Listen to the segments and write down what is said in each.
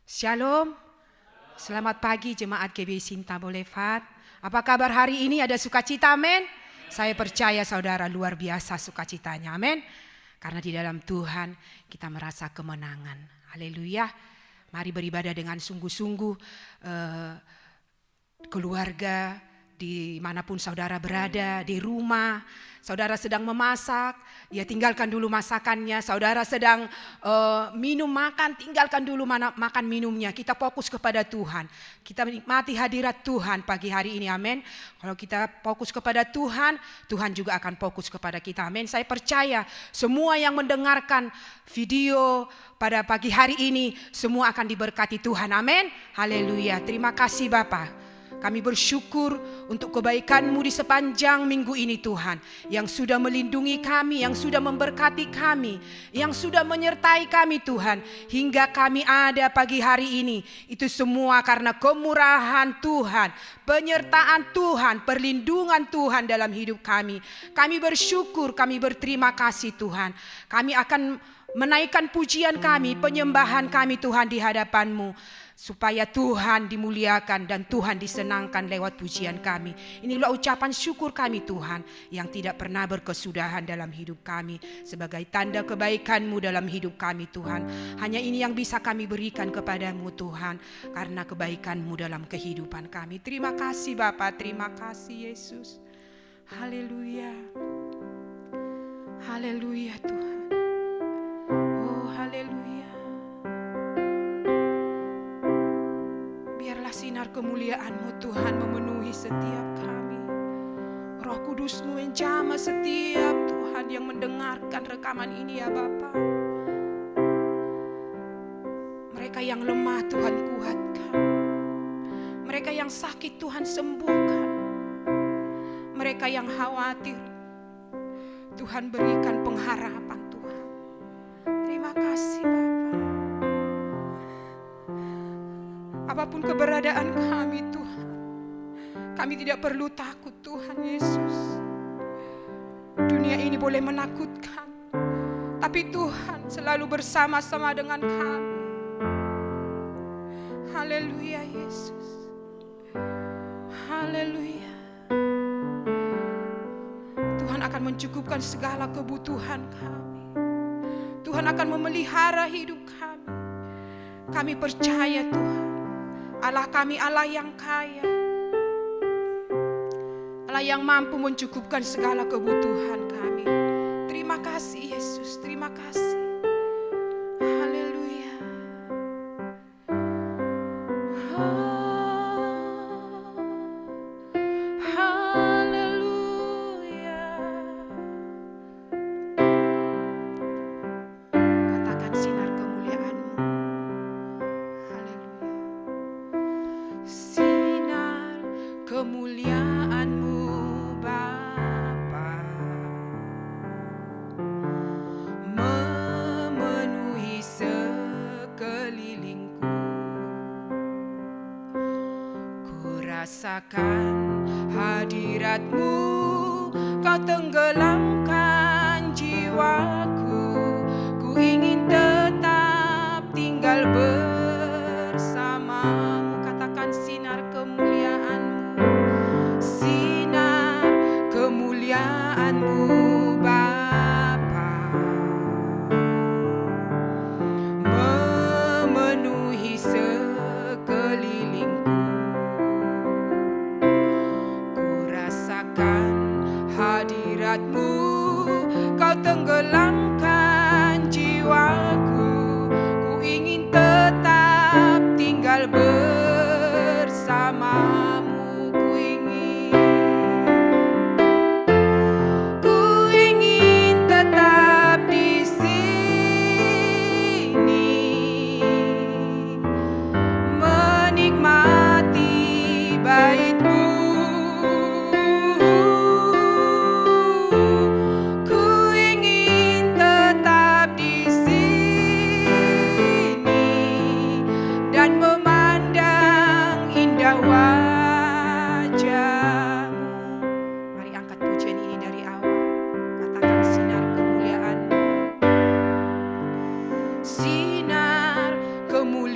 Shalom, selamat pagi jemaat GBI Sinta Boulevard. Apa kabar hari ini? Ada sukacita, amin? Saya percaya saudara luar biasa sukacitanya, amin? Karena di dalam Tuhan kita merasa kemenangan, haleluya. Mari beribadah dengan sungguh-sungguh, keluarga, dimanapun saudara berada, di rumah, saudara sedang memasak, ya tinggalkan dulu masakannya. Saudara sedang minum makan, tinggalkan dulu makan minumnya. Kita fokus kepada Tuhan. Kita menikmati hadirat Tuhan pagi hari ini, amin. Kalau kita fokus kepada Tuhan, Tuhan juga akan fokus kepada kita, amin. Saya percaya semua yang mendengarkan video pada pagi hari ini, semua akan diberkati Tuhan, amin. Haleluya, terima kasih Bapa. Kami bersyukur untuk kebaikan-Mu di sepanjang minggu ini Tuhan. Yang sudah melindungi kami, yang sudah memberkati kami, yang sudah menyertai kami Tuhan. Hingga kami ada pagi hari ini. Itu semua karena kemurahan Tuhan, penyertaan Tuhan, perlindungan Tuhan dalam hidup kami. Kami bersyukur, kami berterima kasih Tuhan. Kami akan menaikkan pujian kami, penyembahan kami Tuhan di hadapan-Mu. Supaya Tuhan dimuliakan dan Tuhan disenangkan lewat pujian kami. Inilah ucapan syukur kami Tuhan yang tidak pernah berkesudahan dalam hidup kami. Sebagai tanda kebaikan-Mu dalam hidup kami Tuhan. Hanya ini yang bisa kami berikan kepada-Mu Tuhan. Karena kebaikan-Mu dalam kehidupan kami. Terima kasih Bapa, terima kasih Yesus. Haleluya. Haleluya Tuhan. Oh haleluya. Biarlah sinar kemuliaan-Mu Tuhan memenuhi setiap kami. Roh Kudus-Mu menjamah setiap Tuhan yang mendengarkan rekaman ini ya Bapa. Mereka yang lemah Tuhan kuatkan. Mereka yang sakit Tuhan sembuhkan. Mereka yang khawatir Tuhan berikan pengharapan Tuhan. Terima kasih Bapa. Apapun keberadaan kami Tuhan, kami tidak perlu takut Tuhan Yesus. Dunia ini boleh menakutkan, tapi Tuhan selalu bersama-sama dengan kami. Haleluya Yesus. Haleluya. Tuhan akan mencukupkan segala kebutuhan kami. Tuhan akan memelihara hidup kami. Kami percaya Tuhan. Allah kami Allah yang kaya, Allah yang mampu mencukupkan segala kebutuhan kami. Terima kasih Yesus, terima kasih. Haleluya. Haleluya. Katakan sinar kemuliaan-Mu. Sinar kemuliaan-Mu Bapa memenuhi sekelilingku. Ku rasakan hadirat-Mu, Kau tenggelamkan jiwaku. Ku ingin tetap tinggal bersama-Mu. Katakan sinar kemuliaan-Mu. Sinar kemuliaan-Mu Bapa memenuhi sekelilingku. Ku rasakan hadirat-Mu, Kau tenggelamkan jiwaku. Ku ingin tetap tinggal bersama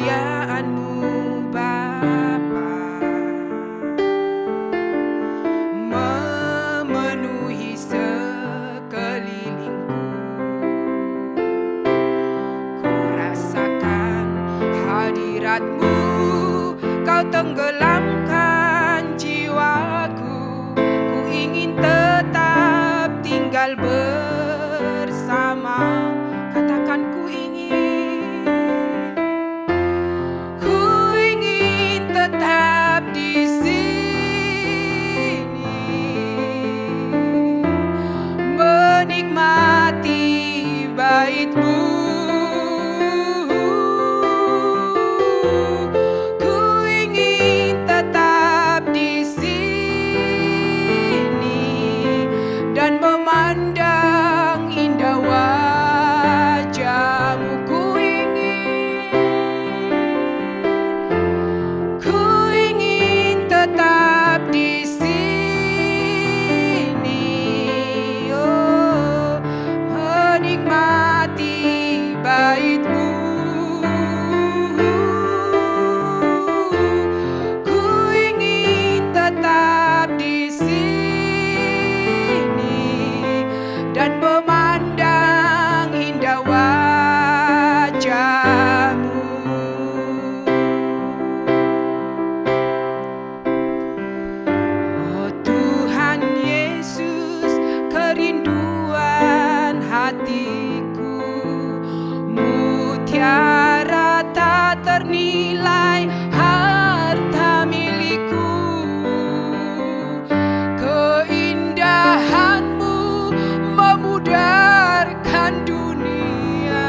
kemuliaan-Mu Bapa memenuhi sekelilingku. Ku rasakan hadirat-Mu, Kau tenggelamkan jiwaku. Ku ingin tetap tinggal bersama. Katakan ku ingin tetap di sini, menikmati bait-Mu. Ku ingin tetap di sini dan memandang indah wajah-Mu. Ku ingin tetap di sini, oh, menikmati bait-Mu. Ku ingin tetap di sini dan memandang indah wajah-Mu. Oh Tuhan Yesus, kerinduan hatiku, mutiara tak ternilai harta milikku. Keindahan-Mu memudarkan dunia.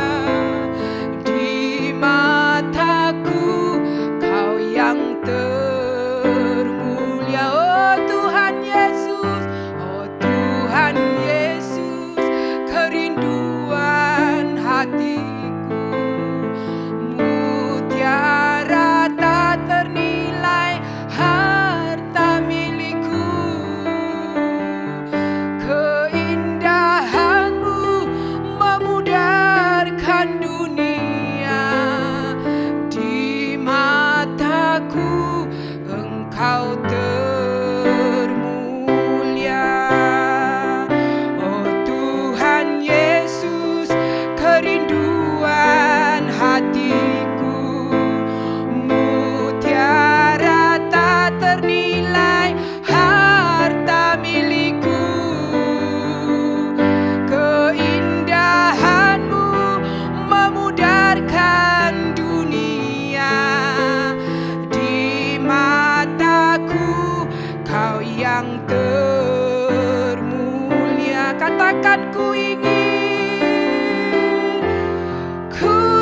Di mataku Kau yang termulia. Oh Tuhan Yesus, oh Tuhan Yesus, kerinduan hatiku, mutiara tak ternilai harta milikku. Keindahan-Mu memudarkan dunia. Di mataku Engkau termulia. Oh Tuhan Yesus, kerinduan hatiku, mutiara tak ternilai harta milikku. Keindahan-Mu memudarkan dunia. Di mataku Kau yang termulia. Katakan ku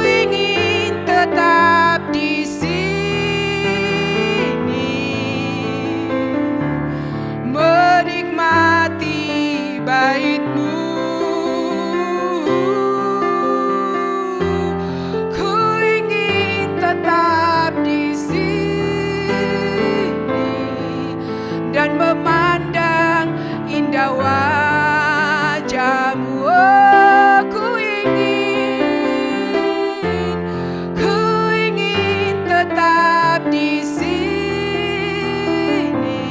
ingin tetap di sini, menikmati bait-Mu. Ku ingin tetap di sini dan memandang indah wajah-Mu. Oh, ku ingin tetap di sini,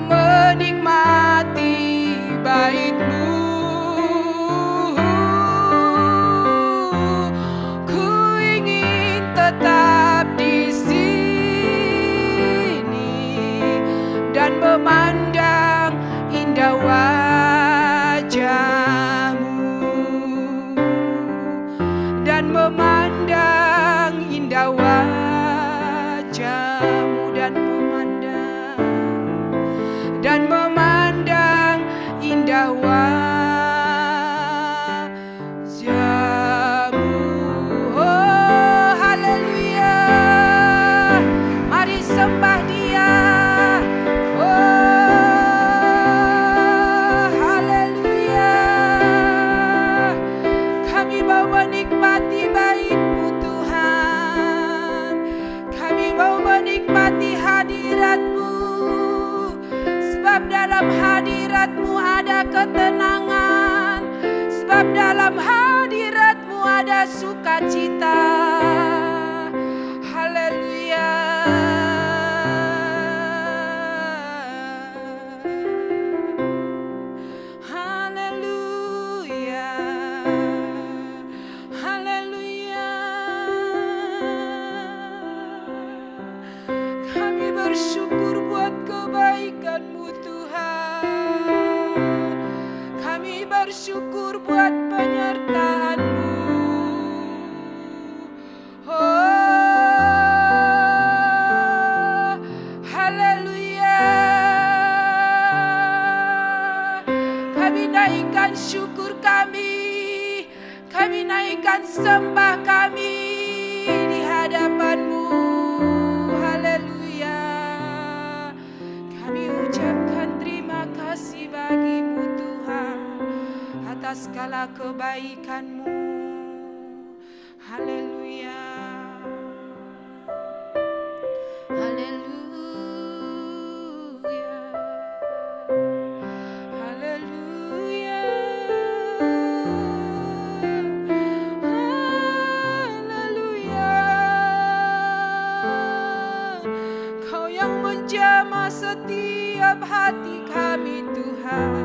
menikmati bait-Mu. Ku ingin tetap di sini dan memandang indah wajah-Mu, dan memandang indah wajah-Mu, dan memandang indah wajah-Mu. Oh haleluya, mari sembah Dia. Oh haleluya, kami mau menikmati bait-Mu Tuhan. sukacita. Haleluya. Haleluya. Haleluya. Kami bersyukur buat kebaikan-Mu Tuhan. Kami bersyukur buat penyertaan-Mu. Oh, haleluya. Kami naikkan syukur kami naikkan sembah kami di hadapan-Mu. Haleluya. Kami ucapkan terima kasih bagi-Mu Tuhan atas segala kebaikan-Mu. Haleluya. Haleluya. Haleluya. Haleluya. Kau yang menjamah setiap hati kami Tuhan,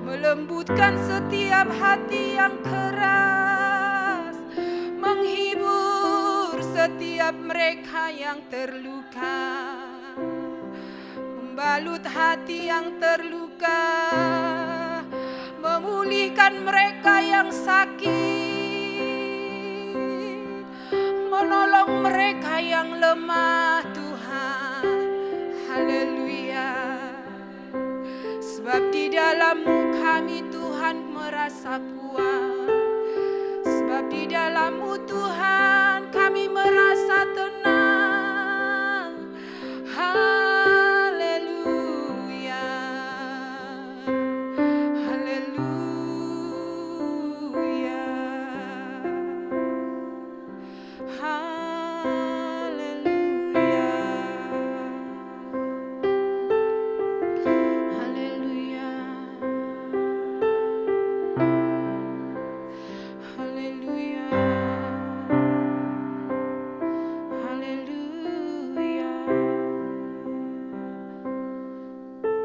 melembutkan setiap hati yang keras, menghibur setiap mereka yang terluka, membalut hati yang terluka, memulihkan mereka yang sakit, menolong mereka yang lemah Tuhan. Haleluya. Sebab di dalam-Mu kami Tuhan merasa kuat. Sebab di dalam-Mu Tuhan kami merasa tenang. Haleluya. Haleluya. Haleluya. Haleluya. Haleluya. Haleluya.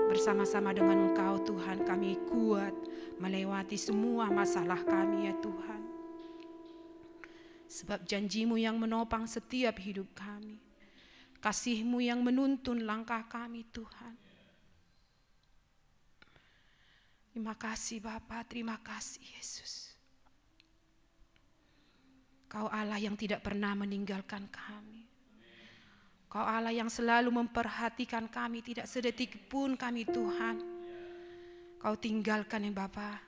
Bersama-sama dengan Engkau Tuhan kami kuat melewati semua masalah kami ya Tuhan. Sebab janji-Mu yang menopang setiap hidup kami. Kasih-Mu yang menuntun langkah kami Tuhan. Terima kasih Bapa, terima kasih Yesus. Kau Allah yang tidak pernah meninggalkan kami. Kau Allah yang selalu memperhatikan kami, tidak sedetik pun kami Tuhan Kau tinggalkan ya Bapa.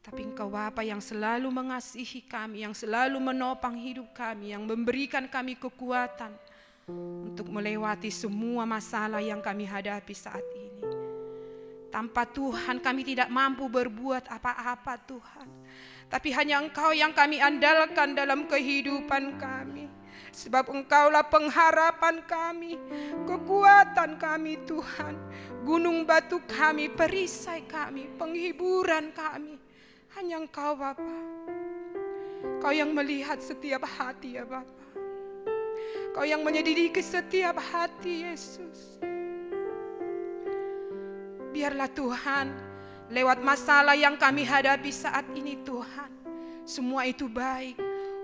Tapi Engkau Bapa yang selalu mengasihi kami, yang selalu menopang hidup kami, yang memberikan kami kekuatan untuk melewati semua masalah yang kami hadapi saat ini. Tanpa Tuhan kami tidak mampu berbuat apa-apa Tuhan. Tapi hanya Engkau yang kami andalkan dalam kehidupan kami. Sebab Engkaulah pengharapan kami, kekuatan kami Tuhan. Gunung batu kami, perisai kami, penghiburan kami. Hanya Engkau Bapa. Kau yang melihat setiap hati ya Bapa. Kau yang menyelidiki setiap hati Yesus. Biarlah Tuhan, lewat masalah yang kami hadapi saat ini Tuhan, semua itu baik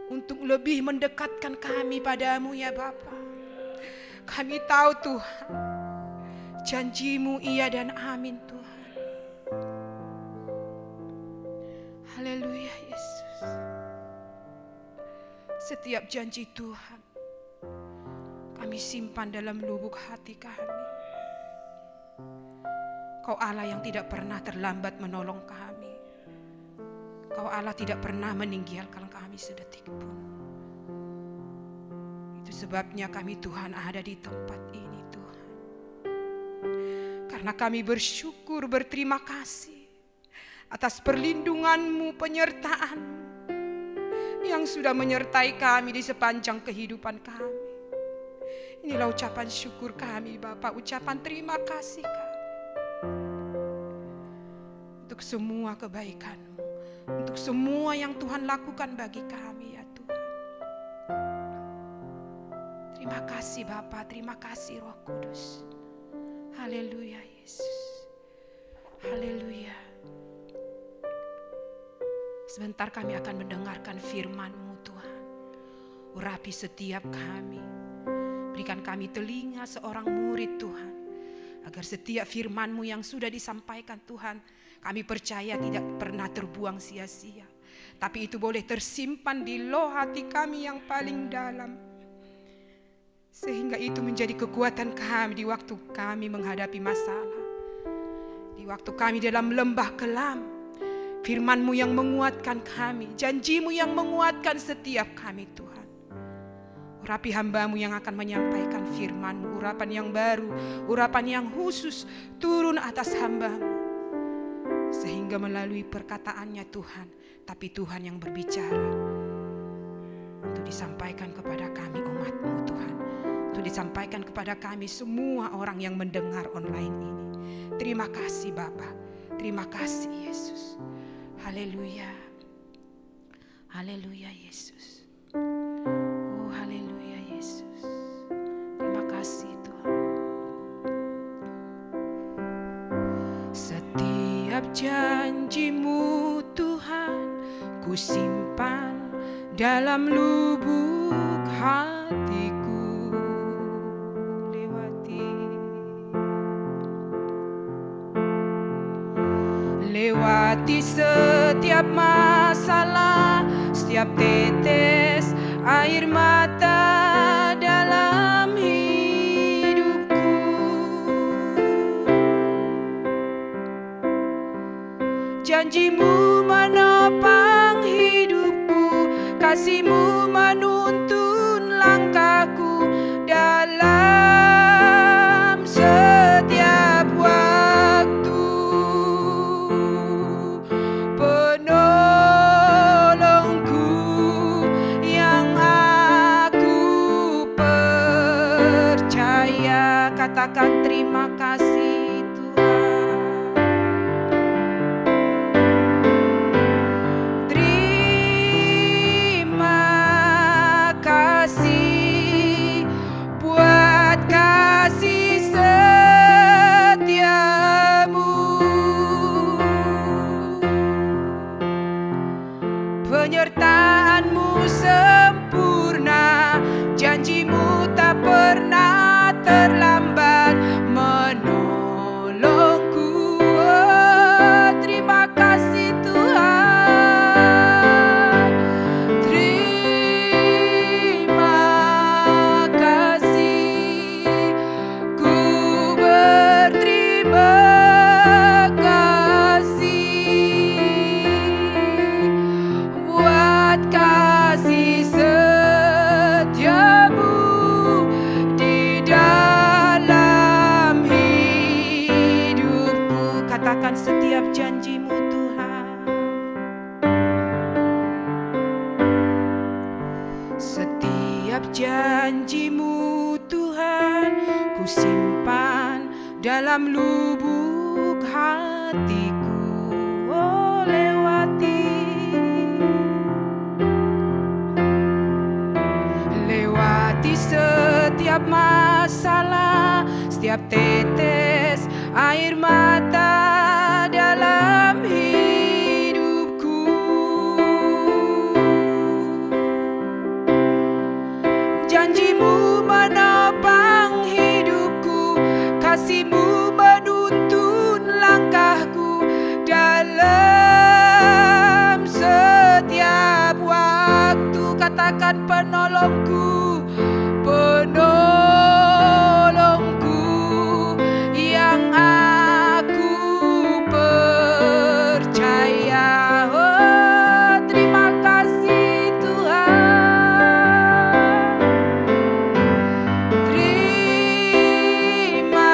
untuk lebih mendekatkan kami padamu ya Bapa. Kami tahu Tuhan, janji-Mu iya dan amin Tuhan. Haleluya Yesus. Setiap janji Tuhan kami simpan dalam lubuk hati kami. Kau Allah yang tidak pernah terlambat menolong kami. Kau Allah tidak pernah meninggalkan kami sedetik pun. Itu sebabnya kami Tuhan ada di tempat ini Tuhan. Karena kami bersyukur, berterima kasih atas perlindungan-Mu, penyertaan-Mu yang sudah menyertai kami di sepanjang kehidupan kami. Inilah ucapan syukur kami Bapa, ucapan terima kasih kami untuk semua kebaikan-Mu, untuk semua yang Tuhan lakukan bagi kami ya Tuhan. Terima kasih Bapa, terima kasih Roh Kudus. Haleluya Yesus. Haleluya. Sebentar kami akan mendengarkan firman-Mu Tuhan. Urapi setiap kami. Berikan kami telinga seorang murid Tuhan. Agar setiap firman-Mu yang sudah disampaikan Tuhan, kami percaya tidak pernah terbuang sia-sia. Tapi itu boleh tersimpan di loh hati kami yang paling dalam. Sehingga itu menjadi kekuatan kami di waktu kami menghadapi masalah. Di waktu kami dalam lembah kelam, firman-Mu yang menguatkan kami, janji-Mu yang menguatkan setiap kami Tuhan. Urapi hamba-Mu yang akan menyampaikan firman-Mu, urapan yang baru, urapan yang khusus turun atas hamba-Mu. Sehingga melalui perkataannya Tuhan, tapi Tuhan yang berbicara untuk disampaikan kepada kami umat-Mu Tuhan. Untuk disampaikan kepada kami semua orang yang mendengar online ini. Terima kasih Bapa, terima kasih Yesus. Haleluya. Haleluya Yesus. Oh haleluya Yesus. Terima kasih Tuhan. Setiap janji-Mu Tuhan ku simpan dalam lubuk hatiku. Lewati setiap masalah, setiap tetes air mata dalam hidupku. Janji-Mu menopang hidupku, kasih-Mu menuntun langkahku dalam setiap waktu. Katakan terima kasih Tuhan. Terima kasih buat kasih setiamu. Penyertaan-Mu sempurna, janji-Mu tak pernah terlambat menolongku. Oh, terima kasih Tuhan. Terima kasih. Ku berterima kasih buat kasih setiamu di dalam hidupku. Katakan setiap janji-Mu Tuhan. Setiap janji-Mu Tuhan ku simpan dalam lubuk hatiku. Oh lewati setiap masalah, setiap tetes air mata dalam hidupku. Janji-Mu menopang hidupku, kasih-Mu menuntun langkahku dalam setiap waktu. Katakan penolongku, penolongku yang aku percaya. Oh, terima kasih Tuhan. Terima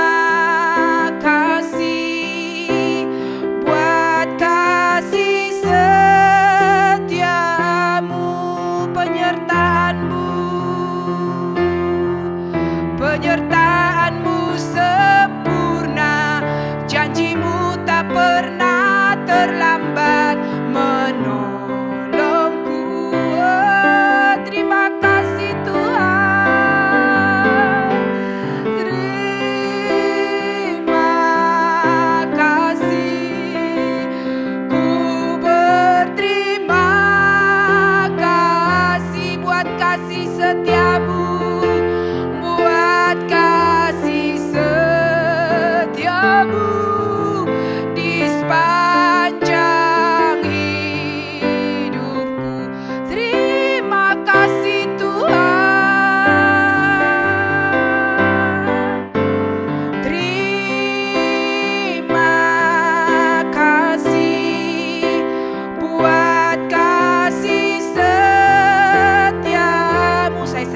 kasih buat kasih setiamu, penyertaan-Mu, penyertaan-Mu sempurna, janji-Mu tak pernah terlambat menolong.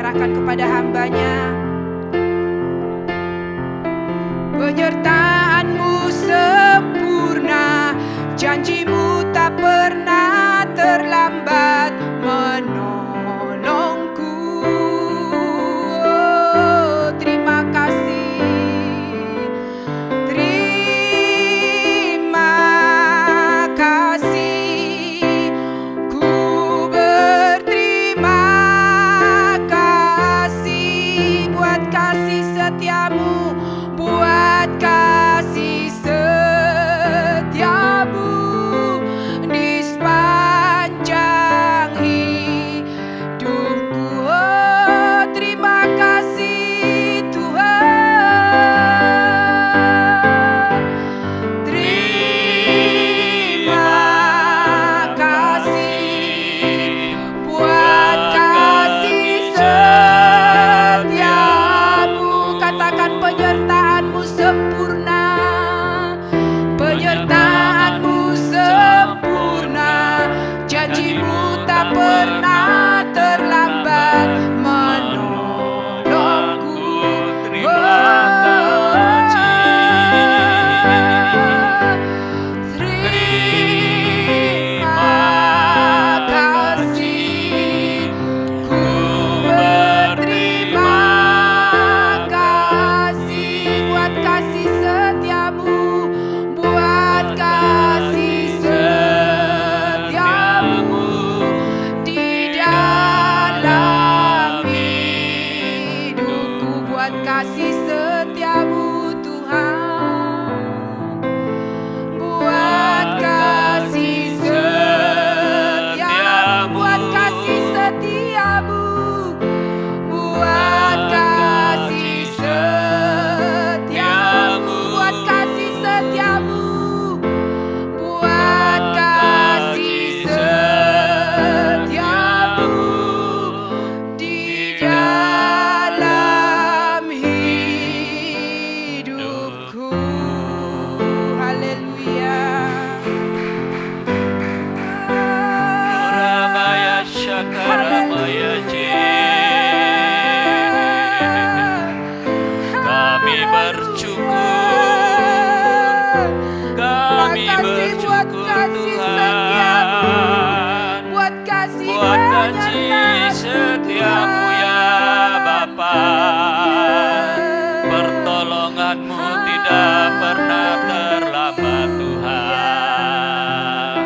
serahkan kepada hamba-Nya. Penyertaan-Mu sempurna, janji-Mu tak pernah terlambat menolongku. Oh, terima kasih. Terima kasih. Ku berterima kasih buat kasih setia-Mu, buat kasih setiamu di sepanjang hidupku. Oh, terima kasih Tuhan. Terima kasih buat kasih setiamu. Katakan penyertaan-Mu sempurna, penyertaan-Mu sempurna, janji-Mu tak pernah terlambat menolongku. Terima kasih. Ku berterima kasih buat kasih setiamu, buat kasih setiamu di dalam hidupku, buat kasih setiamu Tuhan, buat kasih setiamu, buat kasih setiamu, buat kasih setiamu, buat kasih setiamu, buat kasih setiamu di dalam hidupku. Haleluya. Ramaya Shakaramaya Je. Kami bersyukur, kami bersyukur Tuhan, buat kasih buat kasih setiamu ya Bapa. Pertolongan-Mu tidak pernah terlambat Tuhan.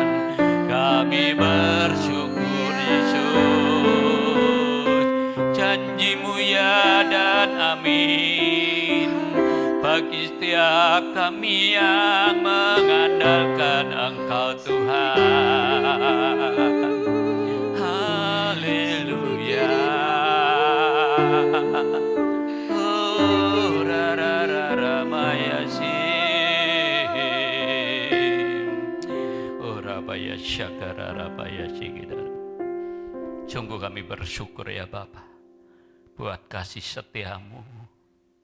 Kami bersyukur Yesus, janji-Mu ya dan amin bagi setiap kami yang mengandalkan Engkau Tuhan. Haleluya. Oh, Ramaya Oh, Rabaya Syakara Rabaya Sigidara. Sungguh kami bersyukur ya Bapa, buat kasih setiamu,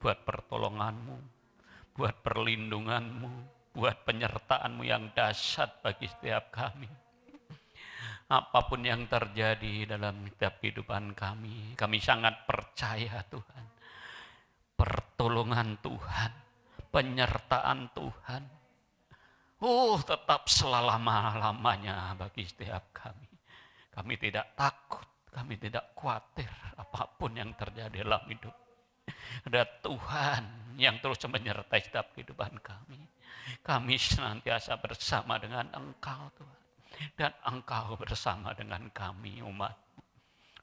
buat pertolonganmu, buat perlindunganmu, buat penyertaanmu yang dahsyat bagi setiap kami. Apapun yang terjadi dalam setiap kehidupan kami sangat percaya Tuhan. Pertolongan Tuhan, penyertaan Tuhan, tetap selama-lamanya bagi setiap kami. Kami tidak takut, kami tidak khawatir apapun yang terjadi dalam hidup. Ada Tuhan yang terus menyertai setiap kehidupan kami. Kami senantiasa bersama dengan Engkau Tuhan. Dan Engkau bersama dengan kami umat.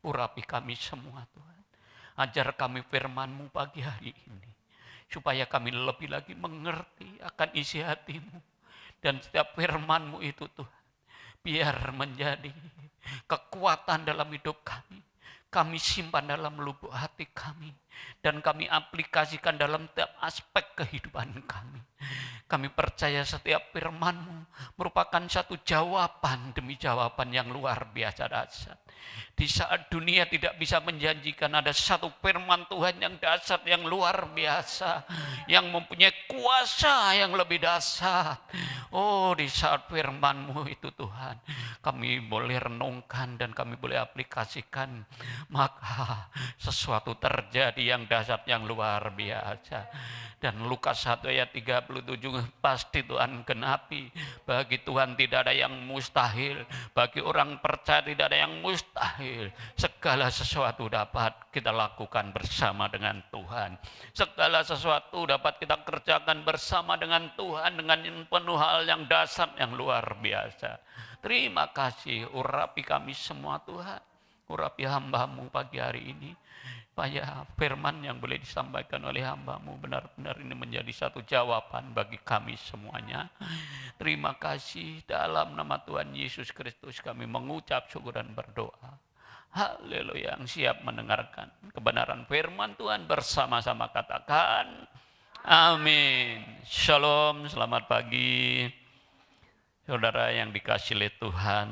Urapi kami semua Tuhan. Ajar kami firman-Mu pagi hari ini. Supaya kami lebih lagi mengerti akan isi hati-Mu. Dan setiap firman-Mu itu Tuhan. Biar menjadi kekuatan dalam hidup kami. Kami simpan dalam lubuk hati kami. Dan kami aplikasikan dalam setiap aspek kehidupan kami. Kami percaya setiap firman-Mu merupakan satu jawaban demi jawaban yang luar biasa dahsyat. Di saat dunia tidak bisa menjanjikan, ada satu firman Tuhan yang dahsyat, yang luar biasa, yang mempunyai kuasa yang lebih dahsyat. Oh, di saat firman-Mu itu Tuhan, kami boleh renungkan dan kami boleh aplikasikan. Maka sesuatu terjadi yang dahsyat, yang luar biasa. Dan Lukas 1 ayat 37 pasti Tuhan genapi. Bagi Tuhan tidak ada yang mustahil. Bagi orang percaya tidak ada yang mustahil. Segala sesuatu dapat kita lakukan bersama dengan Tuhan. Segala sesuatu dapat kita kerjakan bersama dengan Tuhan dengan penuh hal yang dahsyat, yang luar biasa. Terima kasih, urapi kami semua Tuhan. Urapi hamba-Mu pagi hari ini. Supaya firman yang boleh disampaikan oleh hamba-Mu benar-benar ini menjadi satu jawaban bagi kami semuanya. Terima kasih, dalam nama Tuhan Yesus Kristus kami mengucap syukur dan berdoa. Haleluya, yang siap mendengarkan kebenaran firman Tuhan bersama-sama katakan amin. Shalom, selamat pagi. Saudara yang dikasihi oleh Tuhan,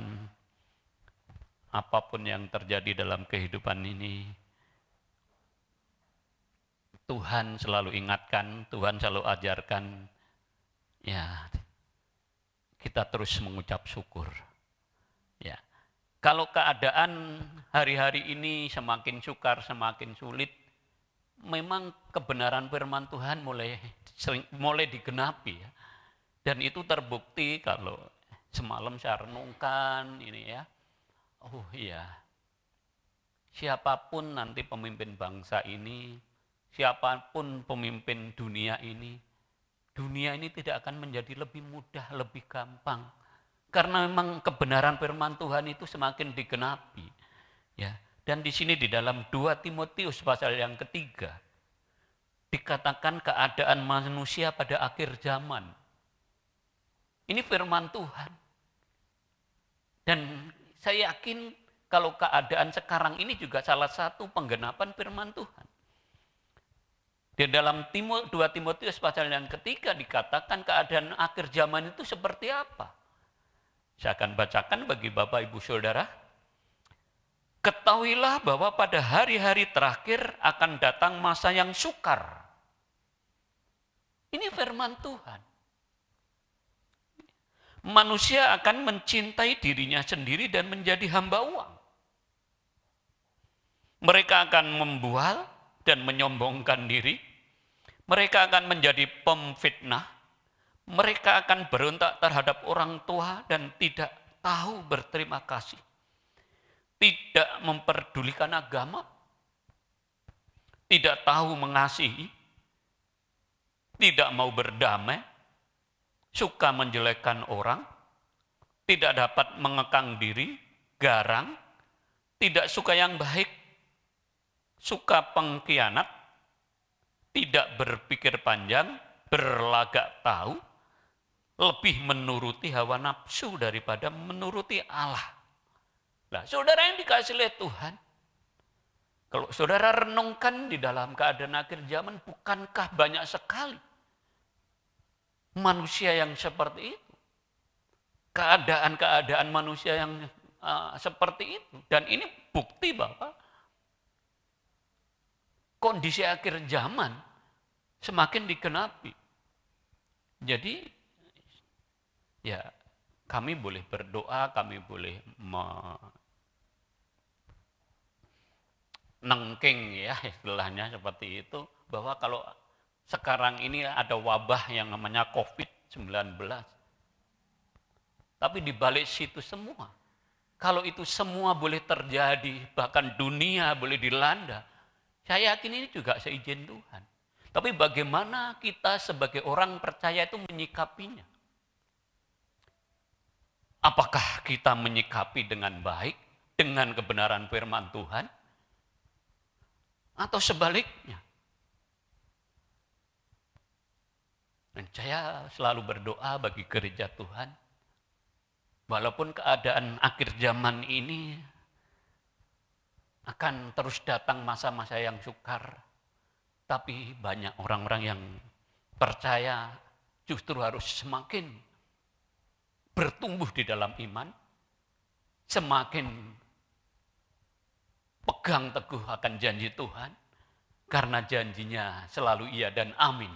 apapun yang terjadi dalam kehidupan ini, Tuhan selalu ingatkan, Tuhan selalu ajarkan, ya kita terus mengucap syukur. Ya, kalau keadaan hari-hari ini semakin sukar, semakin sulit, memang kebenaran firman Tuhan mulai digenapi. Ya. Dan itu terbukti kalau semalam saya renungkan ini ya. Oh iya, siapapun nanti pemimpin bangsa ini, siapapun pemimpin dunia ini tidak akan menjadi lebih mudah, lebih gampang. Karena memang kebenaran firman Tuhan itu semakin digenapi. Ya. Dan di sini di dalam 2 Timotius pasal yang ketiga, dikatakan keadaan manusia pada akhir zaman. Ini firman Tuhan. Dan saya yakin kalau keadaan sekarang ini juga salah satu penggenapan firman Tuhan. Di dalam 2 Timotius pasal yang ketiga dikatakan keadaan akhir zaman itu seperti apa. Saya akan bacakan bagi Bapak Ibu Saudara. Ketahuilah bahwa pada hari-hari terakhir akan datang masa yang sukar. Ini firman Tuhan. Manusia akan mencintai dirinya sendiri dan menjadi hamba uang. Mereka akan membual dan menyombongkan diri. Mereka akan menjadi pemfitnah. Mereka akan berontak terhadap orang tua dan tidak tahu berterima kasih. Tidak memperdulikan agama. Tidak tahu mengasihi. Tidak mau berdamai. Suka menjelekkan orang. Tidak dapat mengekang diri. Garang. Tidak suka yang baik. Suka pengkhianat, tidak berpikir panjang, berlagak tahu, lebih menuruti hawa nafsu daripada menuruti Allah. Nah, saudara yang dikasihi oleh Tuhan, kalau saudara renungkan di dalam keadaan akhir zaman, bukankah banyak sekali manusia yang seperti itu? Keadaan-keadaan manusia yang seperti itu. Dan ini bukti bahwa kondisi akhir zaman semakin digenapi. Jadi, ya kami boleh berdoa, kami boleh menengking ya istilahnya seperti itu. Bahwa kalau sekarang ini ada wabah yang namanya COVID-19. Tapi di balik situ semua, kalau itu semua boleh terjadi, bahkan dunia boleh dilanda, saya yakin ini juga seizin Tuhan. Tapi bagaimana kita sebagai orang percaya itu menyikapinya? Apakah kita menyikapi dengan baik, dengan kebenaran firman Tuhan? Atau sebaliknya? Dan saya selalu berdoa bagi gereja Tuhan. Walaupun keadaan akhir zaman ini akan terus datang masa-masa yang sukar. Tapi banyak orang-orang yang percaya justru harus semakin bertumbuh di dalam iman. Semakin pegang teguh akan janji Tuhan. Karena janjinya selalu iya dan amin.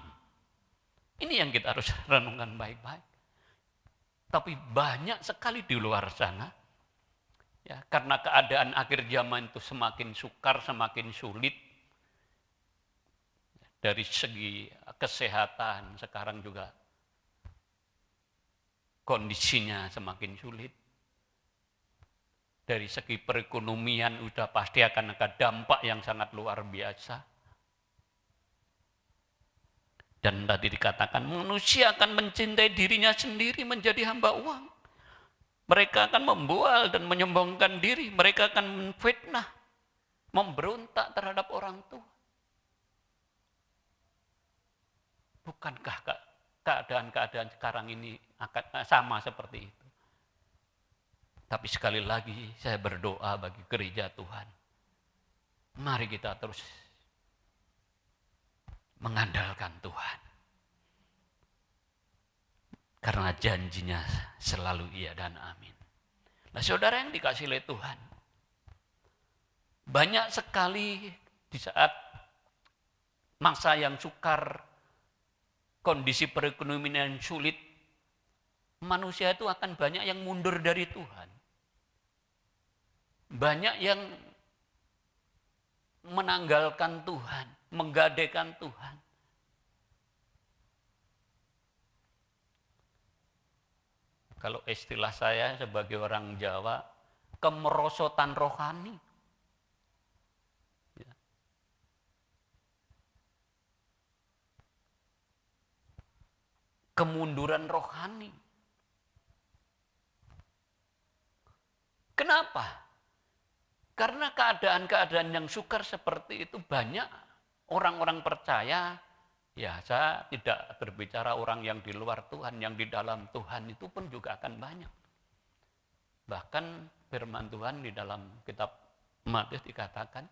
Ini yang kita harus renungkan baik-baik. Tapi banyak sekali di luar sana, ya, karena keadaan akhir zaman itu semakin sukar, semakin sulit. Dari segi kesehatan sekarang juga kondisinya semakin sulit. Dari segi perekonomian udah pasti akan ada dampak yang sangat luar biasa. Dan tadi dikatakan manusia akan mencintai dirinya sendiri menjadi hamba uang. Mereka akan membual dan menyombongkan diri. Mereka akan menfitnah, memberontak terhadap orang tua. Bukankah keadaan-keadaan sekarang ini akan sama seperti itu? Tapi sekali lagi saya berdoa bagi gereja Tuhan. Mari kita terus mengandalkan Tuhan. Karena janjinya selalu iya dan amin. Nah, saudara yang dikasihi oleh Tuhan, banyak sekali di saat masa yang sukar, kondisi perekonomian yang sulit, manusia itu akan banyak yang mundur dari Tuhan. Banyak yang menanggalkan Tuhan, menggadaikan Tuhan. Kalau istilah saya sebagai orang Jawa, kemerosotan rohani. Ya. Kemunduran rohani. Kenapa? Karena keadaan-keadaan yang sukar seperti itu banyak orang-orang percaya, ya saya tidak berbicara orang yang di luar Tuhan, yang di dalam Tuhan itu pun juga akan banyak. Bahkan firman Tuhan di dalam kitab Matius dikatakan,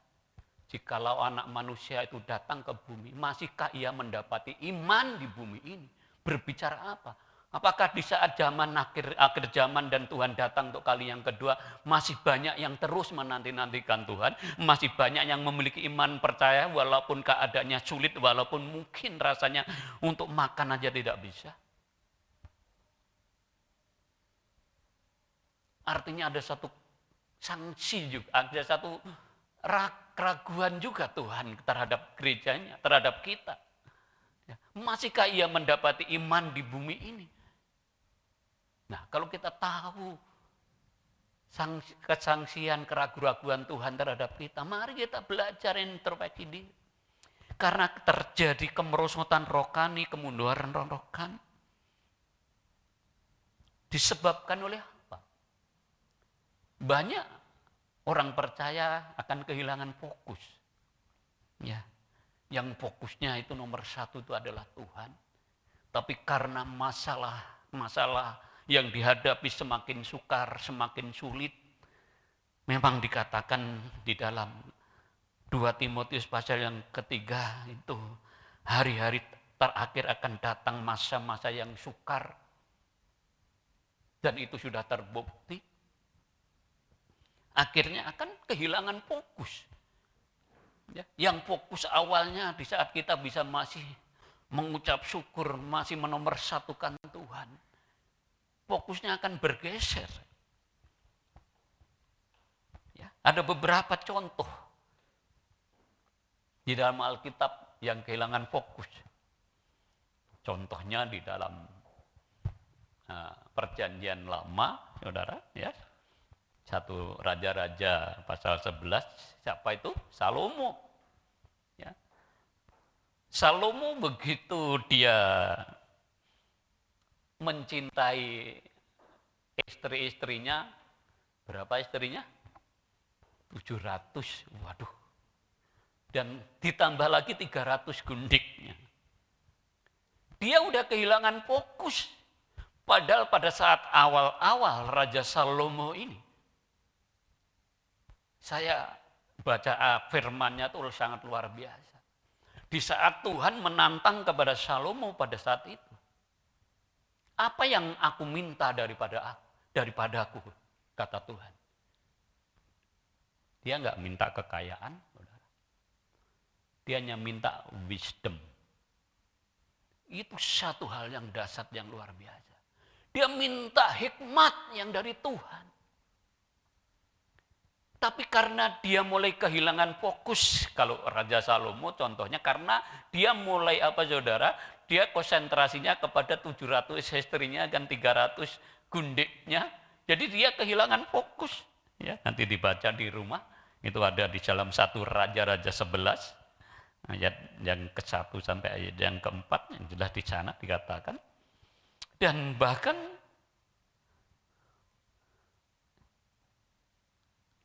jikalau anak manusia itu datang ke bumi, masihkah ia mendapati iman di bumi ini? Berbicara apa? Apakah di saat zaman akhir zaman dan Tuhan datang untuk kali yang kedua, masih banyak yang terus menanti-nantikan Tuhan, masih banyak yang memiliki iman percaya walaupun keadaannya sulit, walaupun mungkin rasanya untuk makan aja tidak bisa. Artinya ada satu sanksi juga, ada satu keraguan juga Tuhan terhadap gerejanya, terhadap kita. Masihkah ia mendapati iman di bumi ini? Nah, kalau kita tahu kesangsian, keraguan Tuhan terhadap kita, mari kita belajar introspeksi diri. Karena terjadi kemerosotan rohani, kemunduran rohani. Disebabkan oleh apa? Banyak orang percaya akan kehilangan fokus. Ya, yang fokusnya itu nomor satu itu adalah Tuhan. Tapi karena masalah yang dihadapi semakin sukar, semakin sulit. Memang dikatakan di dalam 2 Timotius pasal yang ketiga itu hari-hari terakhir akan datang masa-masa yang sukar. Dan itu sudah terbukti. Akhirnya akan kehilangan fokus. Ya, yang fokus awalnya di saat kita bisa masih mengucap syukur, masih menomorsatukan Tuhan. Fokusnya akan bergeser. Ya, ada beberapa contoh di dalam Alkitab yang kehilangan fokus. Contohnya di dalam Perjanjian Lama, saudara, ya. 1 Raja-Raja pasal 11, siapa itu? Salomo. Ya. Salomo begitu dia mencintai istri-istrinya, berapa istrinya? 700, waduh. Dan ditambah lagi 300 gundiknya. Dia udah kehilangan fokus. Padahal pada saat awal-awal Raja Salomo ini, saya baca firman-Nya itu sangat luar biasa. Di saat Tuhan menantang kepada Salomo pada saat itu, apa yang aku minta daripadaku, kata Tuhan. Dia enggak minta kekayaan, saudara. Dia hanya minta wisdom. Itu satu hal yang dasar yang luar biasa. Dia minta hikmat yang dari Tuhan. Tapi karena dia mulai kehilangan fokus, kalau Raja Salomo contohnya, karena dia mulai saudara, dia konsentrasinya kepada 700 istrinya dan 300 gundiknya, jadi dia kehilangan fokus. Ya, nanti dibaca di rumah, itu ada di dalam 1 Raja-Raja 11, ayat yang ke-1 sampai ayat yang ke-4, yang jelas di sana dikatakan. Dan bahkan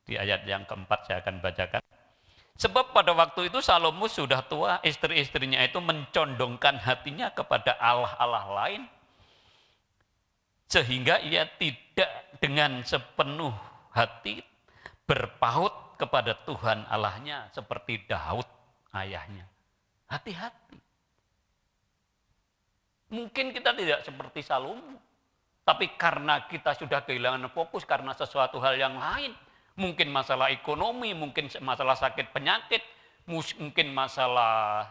di ayat yang ke-4 saya akan bacakan. Sebab pada waktu itu Salomo sudah tua, istri-istrinya itu mencondongkan hatinya kepada Allah-Allah lain, sehingga ia tidak dengan sepenuh hati berpaut kepada Tuhan Allahnya seperti Daud ayahnya. Hati-hati. Mungkin kita tidak seperti Salomo, tapi karena kita sudah kehilangan fokus karena sesuatu hal yang lain, mungkin masalah ekonomi, mungkin masalah sakit penyakit, mungkin masalah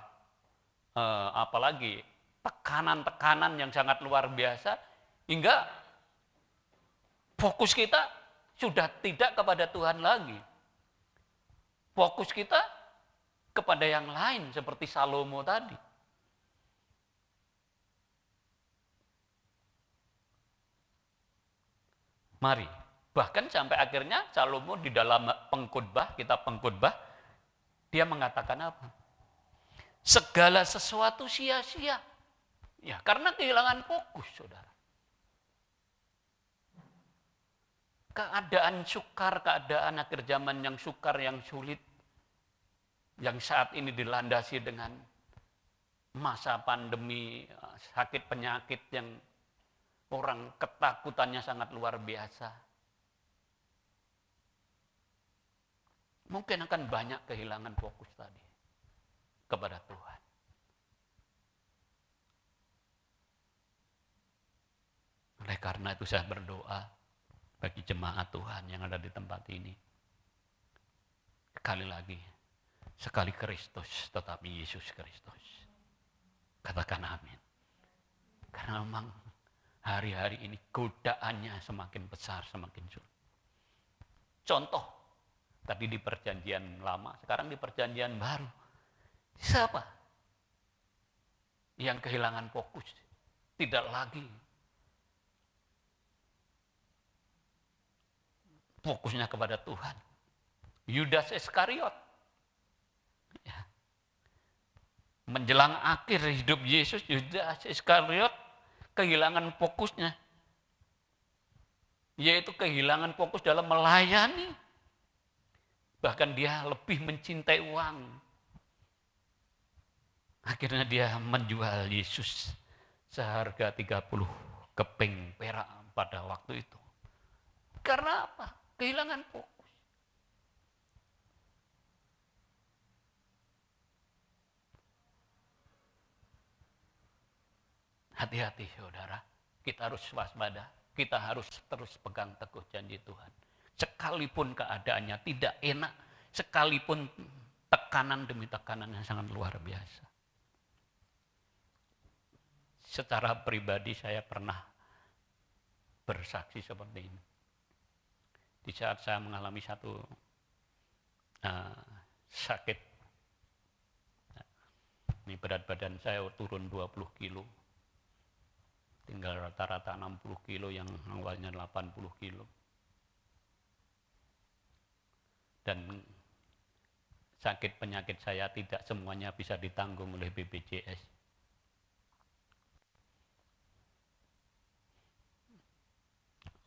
apalagi tekanan-tekanan yang sangat luar biasa, hingga fokus kita sudah tidak kepada Tuhan lagi. Fokus kita kepada yang lain seperti Salomo tadi. Mari, bahkan sampai akhirnya Salomo di dalam pengkhotbah, kitab pengkhotbah, dia mengatakan apa? Segala sesuatu sia-sia. Ya, karena kehilangan fokus, saudara. Keadaan sukar, keadaan akhir zaman yang sukar, yang sulit, yang saat ini dilandasi dengan masa pandemi, sakit penyakit yang orang ketakutannya sangat luar biasa. Mungkin akan banyak kehilangan fokus tadi kepada Tuhan. Oleh karena itu saya berdoa bagi jemaat Tuhan yang ada di tempat ini. Sekali lagi, sekali Kristus tetapi Yesus Kristus. Katakan amin. Karena memang hari-hari ini godaannya semakin besar, semakin sulit. Contoh, tadi di perjanjian lama, sekarang di perjanjian baru. Siapa yang kehilangan fokus? Tidak lagi fokusnya kepada Tuhan. Yudas Iskariot. Ya. Menjelang akhir hidup Yesus, Yudas Iskariot kehilangan fokusnya. Yaitu kehilangan fokus dalam melayani. Bahkan dia lebih mencintai uang. Akhirnya dia menjual Yesus seharga 30 keping perak pada waktu itu. Karena apa? Kehilangan fokus. Hati-hati saudara, kita harus waspada, kita harus terus pegang teguh janji Tuhan. Sekalipun keadaannya tidak enak, sekalipun tekanan demi tekanan yang sangat luar biasa. Secara pribadi saya pernah bersaksi seperti ini. Di saat saya mengalami satu sakit, ini berat badan saya turun 20 kilo, tinggal rata-rata 60 kilo yang awalnya 80 kilo. Dan sakit penyakit saya tidak semuanya bisa ditanggung oleh BPJS.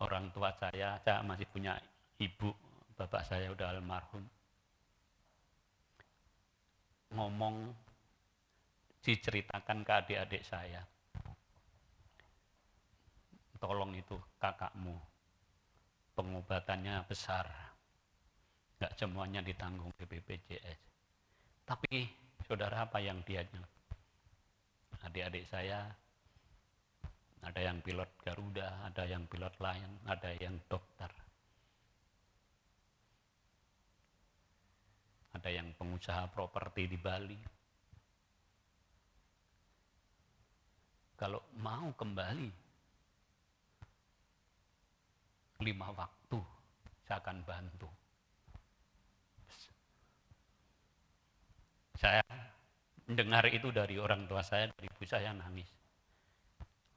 Orang tua saya masih punya ibu, bapak saya udah almarhum. Ngomong, diceritakan ke adik-adik saya. Tolong itu kakakmu, pengobatannya besar. Nggak semuanya ditanggung di BPJS. Tapi saudara, apa yang dia, adik-adik saya, ada yang pilot Garuda, ada yang pilot Lion, ada yang dokter. Ada yang pengusaha properti di Bali. Kalau mau kembali 5 waktu saya akan bantu. Saya mendengar itu dari orang tua saya, dari ibu saya nangis.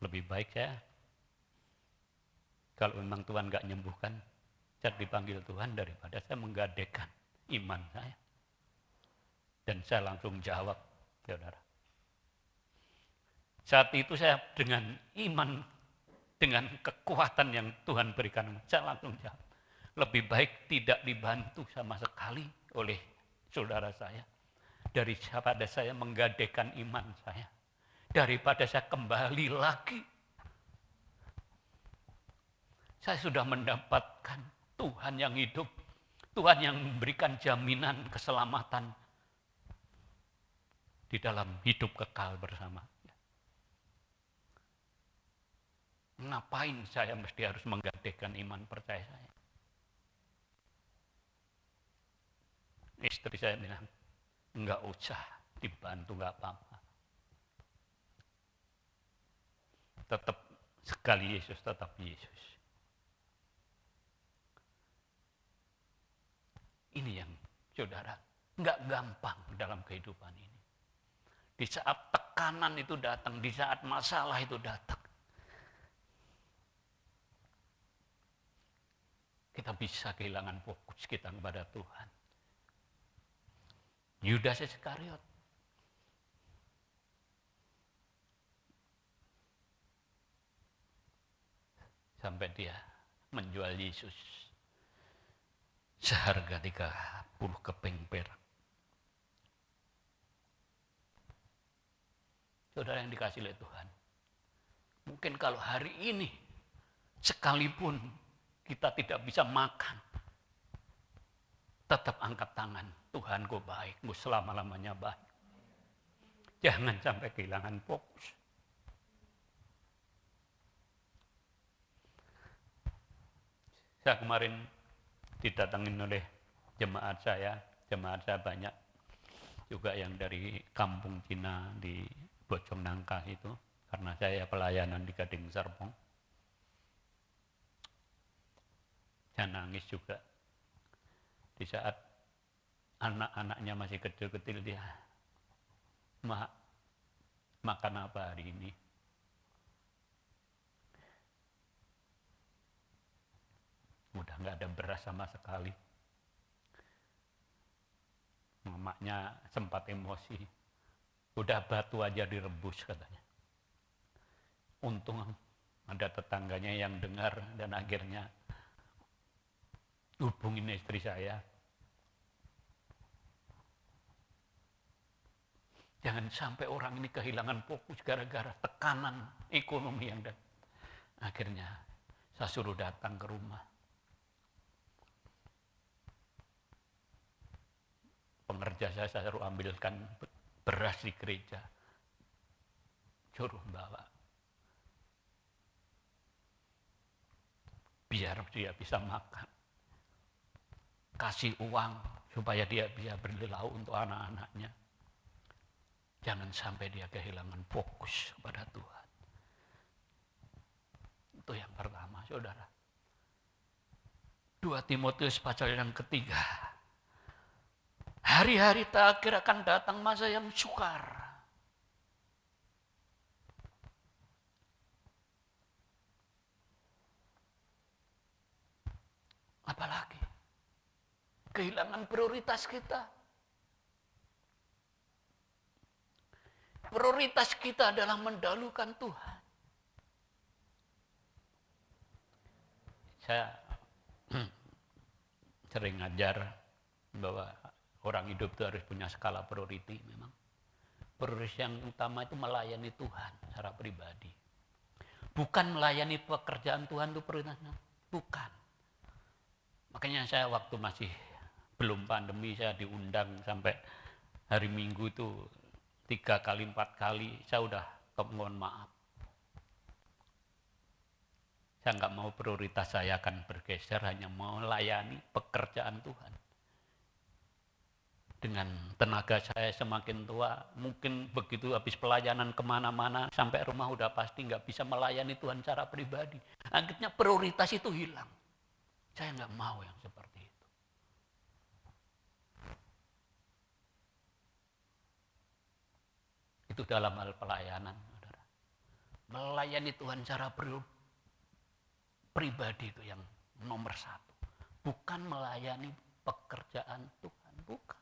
Lebih baik saya, kalau memang Tuhan gak nyembuhkan, saya dipanggil Tuhan daripada saya menggadekan iman saya. Dan saya langsung jawab, saudara. Saat itu saya dengan iman, dengan kekuatan yang Tuhan berikan, saya langsung jawab. Lebih baik tidak dibantu sama sekali oleh saudara saya. Daripada saya menggadekan iman saya. Daripada saya kembali lagi. Saya sudah mendapatkan Tuhan yang hidup. Tuhan yang memberikan jaminan keselamatan di dalam hidup kekal bersama. Ngapain saya mesti harus menggadekan iman percaya saya? Istri saya bilang, enggak usah dibantu, enggak apa-apa. Tetap sekali Yesus, tetap Yesus. Ini yang saudara, enggak gampang dalam kehidupan ini. Di saat tekanan itu datang, di saat masalah itu datang, kita bisa kehilangan fokus kita kepada Tuhan. Yudas Iskariot. Sampai dia menjual Yesus seharga 30 keping perak. Saudara yang dikasih oleh Tuhan. Mungkin kalau hari ini sekalipun kita tidak bisa makan, tetap angkat tangan. Tuhan ku baik, ku selama-lamanya baik. Jangan sampai kehilangan fokus. Saya kemarin didatangin oleh jemaat saya banyak. Juga yang dari kampung Cina di Bojong Nangka itu. Karena saya pelayanan di Gading Serpong. Saya nangis juga. Di saat anak-anaknya masih kecil-kecil dia, "Mak, makan apa hari ini?" Udah nggak ada beras sama sekali. Mamanya sempat emosi. Udah batu aja direbus katanya. Untung ada tetangganya yang dengar dan akhirnya hubungin istri saya. Jangan sampai orang ini kehilangan fokus gara-gara tekanan ekonomi yang datang. Akhirnya saya suruh datang ke rumah. Pengerja saya suruh ambilkan beras di gereja. Suruh bawa. Biar dia bisa makan. Kasih uang supaya dia bisa beli lauk untuk anak-anaknya. Jangan sampai dia kehilangan fokus kepada Tuhan. Itu yang pertama, saudara. 2 Timotius pasal yang ketiga. Hari-hari terakhir akan datang masa yang sukar. Apalagi kehilangan prioritas kita. Prioritas kita adalah mendahulukan Tuhan. Saya sering ngajar bahwa orang hidup itu harus punya skala priority memang. Prioritas yang utama itu melayani Tuhan secara pribadi. Bukan melayani pekerjaan Tuhan itu prioritasnya. Bukan. Makanya saya waktu masih belum pandemi saya diundang sampai hari Minggu itu 3 kali 4 kali saya udah mohon maaf. Saya nggak mau prioritas saya akan bergeser hanya mau melayani pekerjaan Tuhan. Dengan tenaga saya semakin tua, mungkin begitu habis pelayanan kemana-mana, sampai rumah udah pasti nggak bisa melayani Tuhan secara pribadi. Akhirnya prioritas itu hilang. Saya nggak mau yang seperti itu. Itu dalam hal pelayanan, saudara. Melayani Tuhan secara pribadi itu yang nomor satu. Bukan melayani pekerjaan Tuhan, bukan.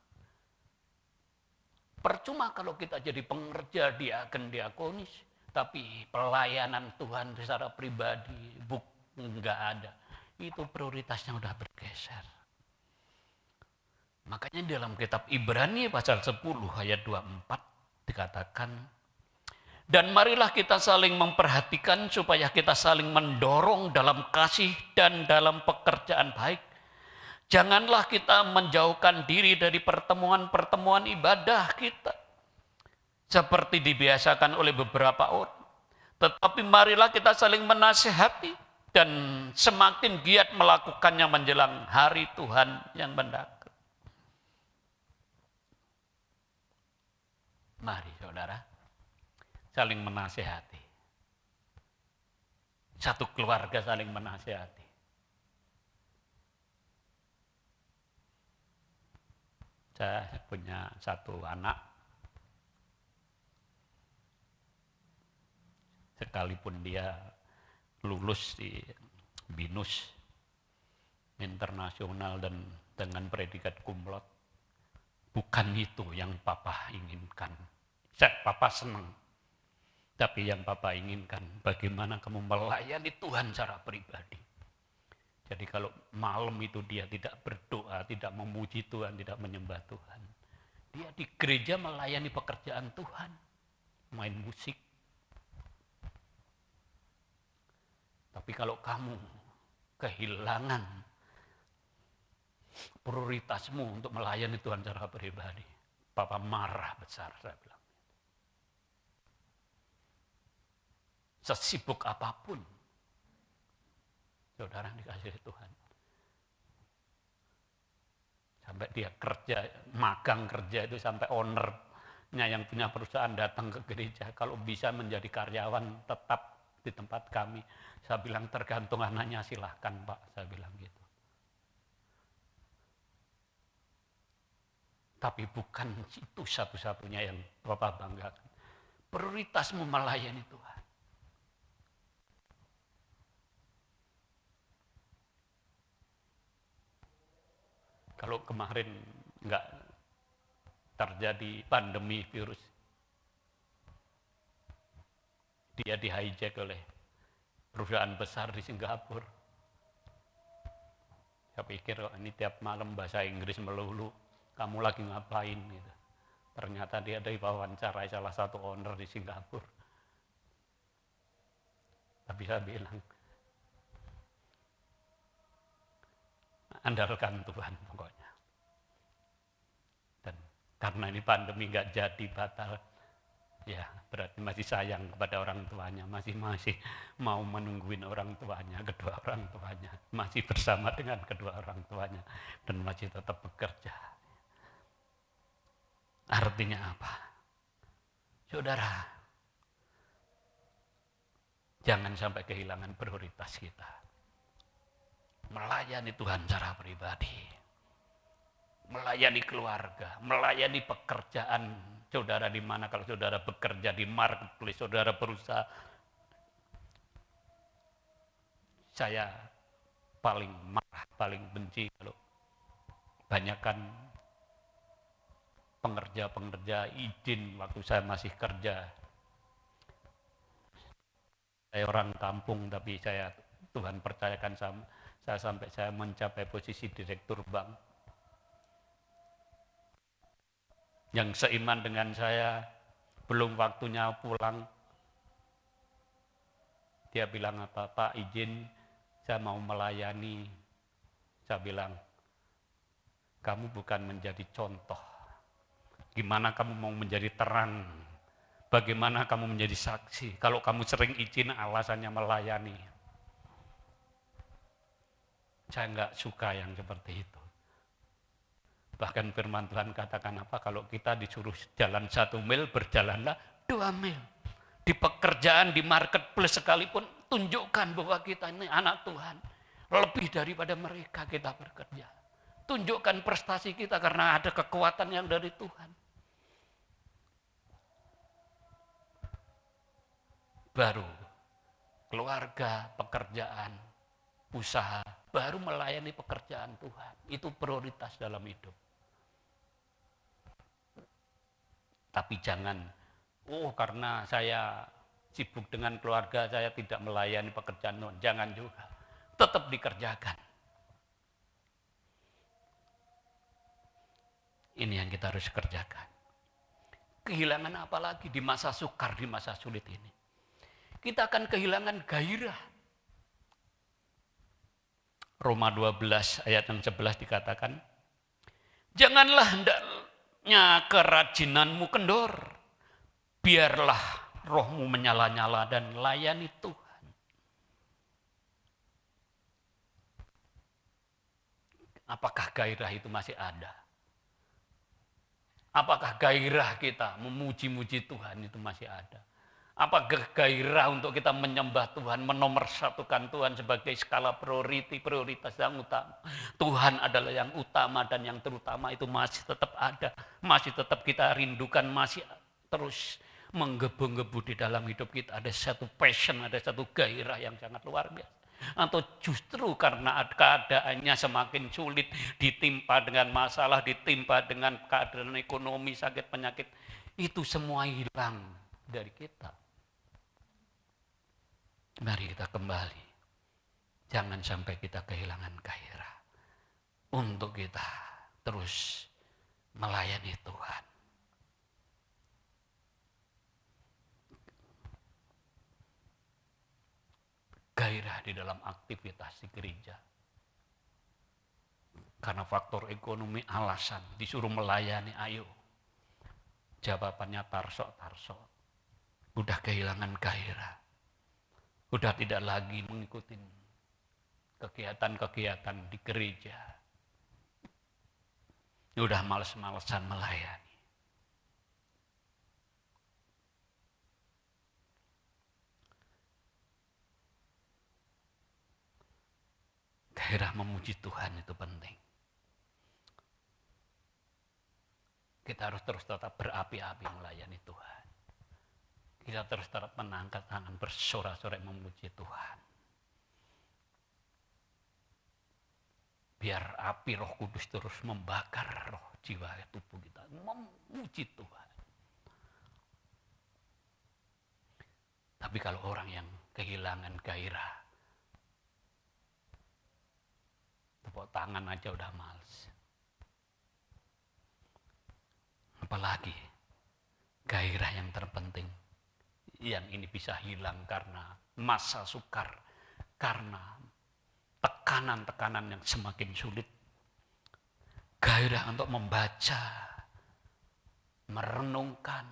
Percuma kalau kita jadi pengerja diaken diakonis, tapi pelayanan Tuhan secara pribadi nggak ada. Itu prioritasnya udah bergeser. Makanya dalam kitab Ibrani pasal 10 ayat 24 dikatakan, dan marilah kita saling memperhatikan supaya kita saling mendorong dalam kasih dan dalam pekerjaan baik. Janganlah kita menjauhkan diri dari pertemuan-pertemuan ibadah kita, seperti dibiasakan oleh beberapa orang. Tetapi marilah kita saling menasihati dan semakin giat melakukannya menjelang hari Tuhan yang mendekat. Mari saudara, saling menasihati. Satu keluarga saling menasihati. Saya punya satu anak, sekalipun dia lulus di BINUS internasional dan dengan predikat cum laude, bukan itu yang papa inginkan. Papa senang, tapi yang papa inginkan bagaimana kamu melayani Tuhan secara pribadi. Jadi kalau malam itu dia tidak berdoa, tidak memuji Tuhan, tidak menyembah Tuhan, dia di gereja melayani pekerjaan Tuhan, main musik. Tapi kalau kamu kehilangan prioritasmu untuk melayani Tuhan secara pribadi, Papa marah besar, saya bilang. Sesibuk apapun saudara dikasih Tuhan, sampai dia kerja, magang kerja itu sampai ownernya yang punya perusahaan datang ke gereja, kalau bisa menjadi karyawan tetap di tempat kami. Saya bilang tergantung anaknya, silahkan Pak, saya bilang gitu. Tapi bukan itu satu-satunya yang Bapak banggakan. Prioritasmu melayani Tuhan. Kalau kemarin enggak terjadi pandemi virus, dia di hijack oleh perusahaan besar di Singapura. Saya pikir ini tiap malam bahasa Inggris melulu, kamu lagi ngapain gitu. Ternyata dia dari wawancarai salah satu owner di Singapura. Tapi saya bilang, andalkan Tuhan pokoknya. Dan karena ini pandemi nggak jadi, batal, ya berarti masih sayang kepada orang tuanya, masih mau menungguin orang tuanya, kedua orang tuanya, masih bersama dengan kedua orang tuanya, dan masih tetap bekerja. Artinya apa? Saudara, jangan sampai kehilangan prioritas kita. Melayani Tuhan secara pribadi, melayani keluarga, melayani pekerjaan saudara di mana. Kalau saudara bekerja di marketplace, saudara berusaha, saya paling marah, paling benci kalau banyakkan pengerja izin waktu saya masih kerja. Saya orang kampung, tapi Tuhan percayakan saya sampai saya mencapai posisi direktur bank. Yang seiman dengan saya, belum waktunya pulang, dia bilang apa, Pak izin saya mau melayani. Saya bilang, kamu bukan menjadi contoh. Gimana kamu mau menjadi terang? Bagaimana kamu menjadi saksi? Kalau kamu sering izin alasannya melayani. Saya nggak suka yang seperti itu. Bahkan firman Tuhan katakan apa? Kalau kita disuruh jalan 1 mil, berjalanlah 2 mil. Di pekerjaan, di marketplace sekalipun, tunjukkan bahwa kita ini anak Tuhan. Lebih daripada mereka kita bekerja. Tunjukkan prestasi kita karena ada kekuatan yang dari Tuhan. Baru keluarga, pekerjaan, usaha, baru melayani pekerjaan Tuhan. Itu prioritas dalam hidup. Tapi jangan, karena saya sibuk dengan keluarga, saya tidak melayani pekerjaan Tuhan. Jangan juga. Tetap dikerjakan. Ini yang kita harus kerjakan. Kehilangan apa lagi di masa sukar, di masa sulit ini? Kita akan kehilangan gairah. Roma 12 ayat yang 11 dikatakan, janganlah hendaknya kerajinanmu kendor, biarlah rohmu menyala-nyala dan layani Tuhan. Apakah gairah itu masih ada? Apakah gairah kita memuji-muji Tuhan itu masih ada? Apakah gairah untuk kita menyembah Tuhan, menomorsatukan Tuhan sebagai skala prioritas yang utama? Tuhan adalah yang utama dan yang terutama itu masih tetap ada. Masih tetap kita rindukan, masih terus menggebu-gebu di dalam hidup kita. Ada satu passion, ada satu gairah yang sangat luar biasa. Atau justru karena keadaannya semakin sulit, ditimpa dengan masalah, ditimpa dengan keadaan ekonomi, sakit, penyakit, itu semua hilang dari kita. Mari kita kembali. Jangan sampai kita kehilangan gairah untuk kita terus melayani Tuhan. Gairah di dalam aktivitas di gereja. Karena faktor ekonomi alasan disuruh melayani, ayo. Jawabannya tarsok. Udah kehilangan gairah. Udah tidak lagi mengikuti kegiatan-kegiatan di gereja. Udah males-malesan melayani. Gairah memuji Tuhan itu penting. Kita harus terus tetap berapi-api melayani Tuhan. Kita terus tetap mengangkat tangan bersorak-sorai memuji Tuhan. Biar api Roh Kudus terus membakar roh jiwa tubuh kita. Memuji Tuhan. Tapi kalau orang yang kehilangan gairah, tepuk tangan aja udah males. Apalagi gairah yang terpenting, yang ini bisa hilang karena masa sukar, karena tekanan-tekanan yang semakin sulit. Gairah untuk membaca, merenungkan,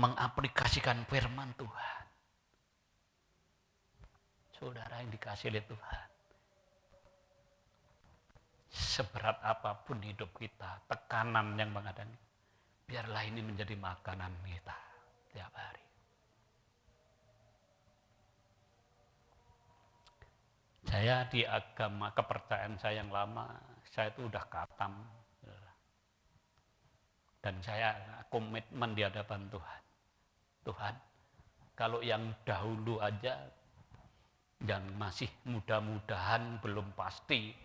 mengaplikasikan firman Tuhan. Saudara yang dikasihi oleh Tuhan, seberat apapun hidup kita, tekanan yang menghadapi, biarlah ini menjadi makanan kita tiap hari. Saya di agama kepercayaan saya yang lama, saya itu udah khatam. Dan saya komitmen di hadapan Tuhan. Tuhan, kalau yang dahulu aja, yang masih mudah-mudahan belum pasti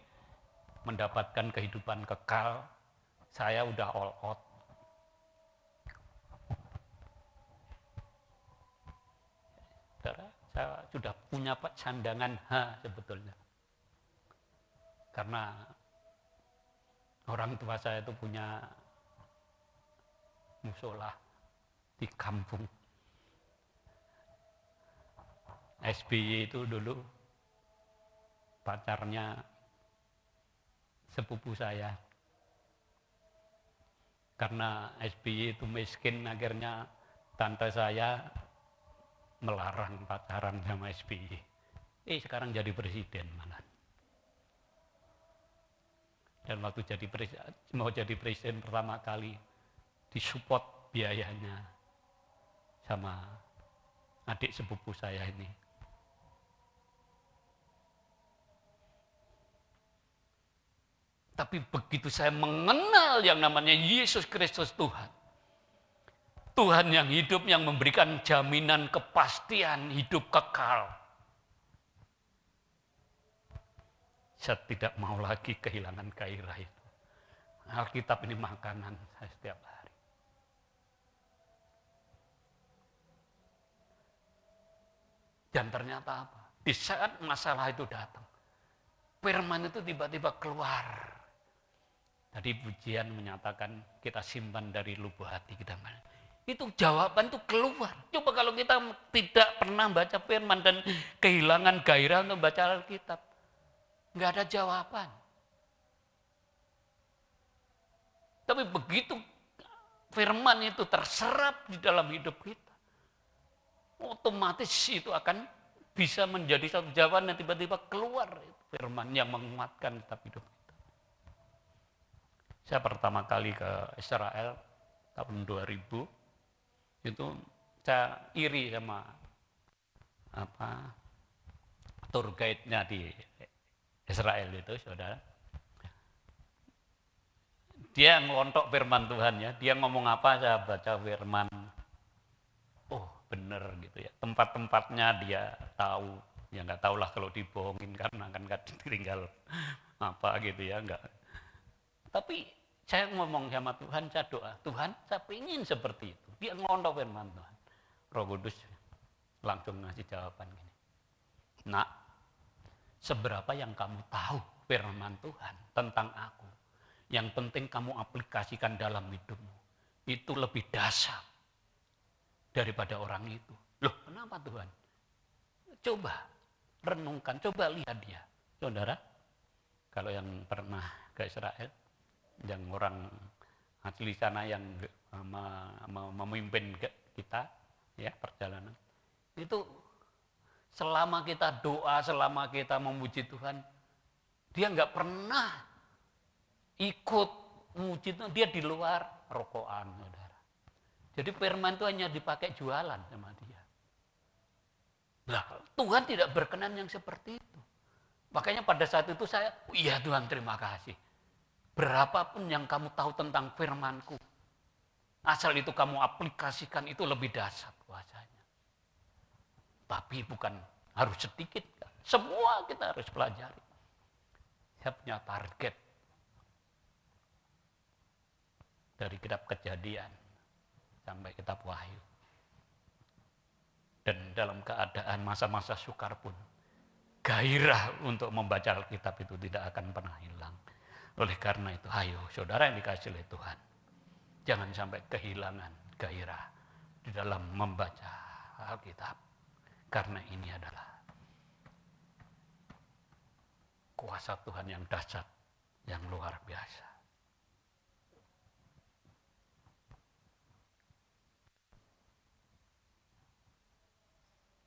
mendapatkan kehidupan kekal, saya udah all out. Saya sudah punya pandangan sebetulnya. Karena orang tua saya itu punya musola di kampung. SBY itu dulu pacarnya sepupu saya. Karena SBY itu miskin, akhirnya tante saya melarang pacaran sama SBY. Sekarang jadi presiden malah. Dan waktu mau jadi presiden pertama kali, disupport biayanya sama adik sepupu saya ini. Tapi begitu saya mengenal yang namanya Yesus Kristus Tuhan, Tuhan yang hidup, yang memberikan jaminan kepastian hidup kekal, saya tidak mau lagi kehilangan gairah itu. Alkitab ini makanan saya setiap hari. Dan ternyata apa? Di saat masalah itu datang, firman itu tiba-tiba keluar. Tadi pujian menyatakan kita simpan dari lubuk hati kita. Itu jawaban itu keluar. Coba kalau kita tidak pernah baca firman dan kehilangan gairah untuk baca Alkitab, nggak ada jawaban. Tapi begitu firman itu terserap di dalam hidup kita, otomatis itu akan bisa menjadi satu jawaban yang tiba-tiba keluar. Firman yang menguatkan kitab hidup kita. Saya pertama kali ke Israel tahun 2000, itu saya iri sama tour guide-nya di Israel itu, saudara. Dia ngelontok firman Tuhan ya, dia ngomong apa saya baca firman, oh bener gitu ya, tempat-tempatnya dia tahu, ya nggak tahulah kalau dibohongin karena kan nggak tinggal apa gitu ya, nggak. Tapi saya ngomong sama Tuhan, saya doa, Tuhan saya ingin seperti itu. Dia ngelontok firman Tuhan. Roh Kudus langsung ngasih jawaban gini, nak, seberapa yang kamu tahu firman Tuhan tentang aku, yang penting kamu aplikasikan dalam hidupmu, itu lebih dahsyat daripada orang itu. Loh kenapa Tuhan? Coba renungkan, coba lihat dia. Saudara, kalau yang pernah ke Israel, yang orang asli sana yang memimpin kita ya perjalanan, itu selama kita doa, selama kita memuji Tuhan, dia nggak pernah ikut memuji Tuhan, dia di luar rokokan, saudara. Jadi firman itu hanya dipakai jualan sama dia. Lah Tuhan tidak berkenan yang seperti itu. Makanya pada saat itu saya, iya Tuhan terima kasih. Berapapun yang kamu tahu tentang firman-Ku, asal itu kamu aplikasikan, itu lebih dahsyat kuasanya. Tapi bukan harus sedikit, semua kita harus pelajari. Saya punya target dari kitab Kejadian sampai kitab Wahyu. Dan dalam keadaan masa-masa sukar pun, gairah untuk membaca Alkitab itu tidak akan pernah hilang. Oleh karena itu, ayo saudara yang dikasihi oleh Tuhan, jangan sampai kehilangan gairah di dalam membaca Alkitab. Karena ini adalah kuasa Tuhan yang dahsyat, yang luar biasa.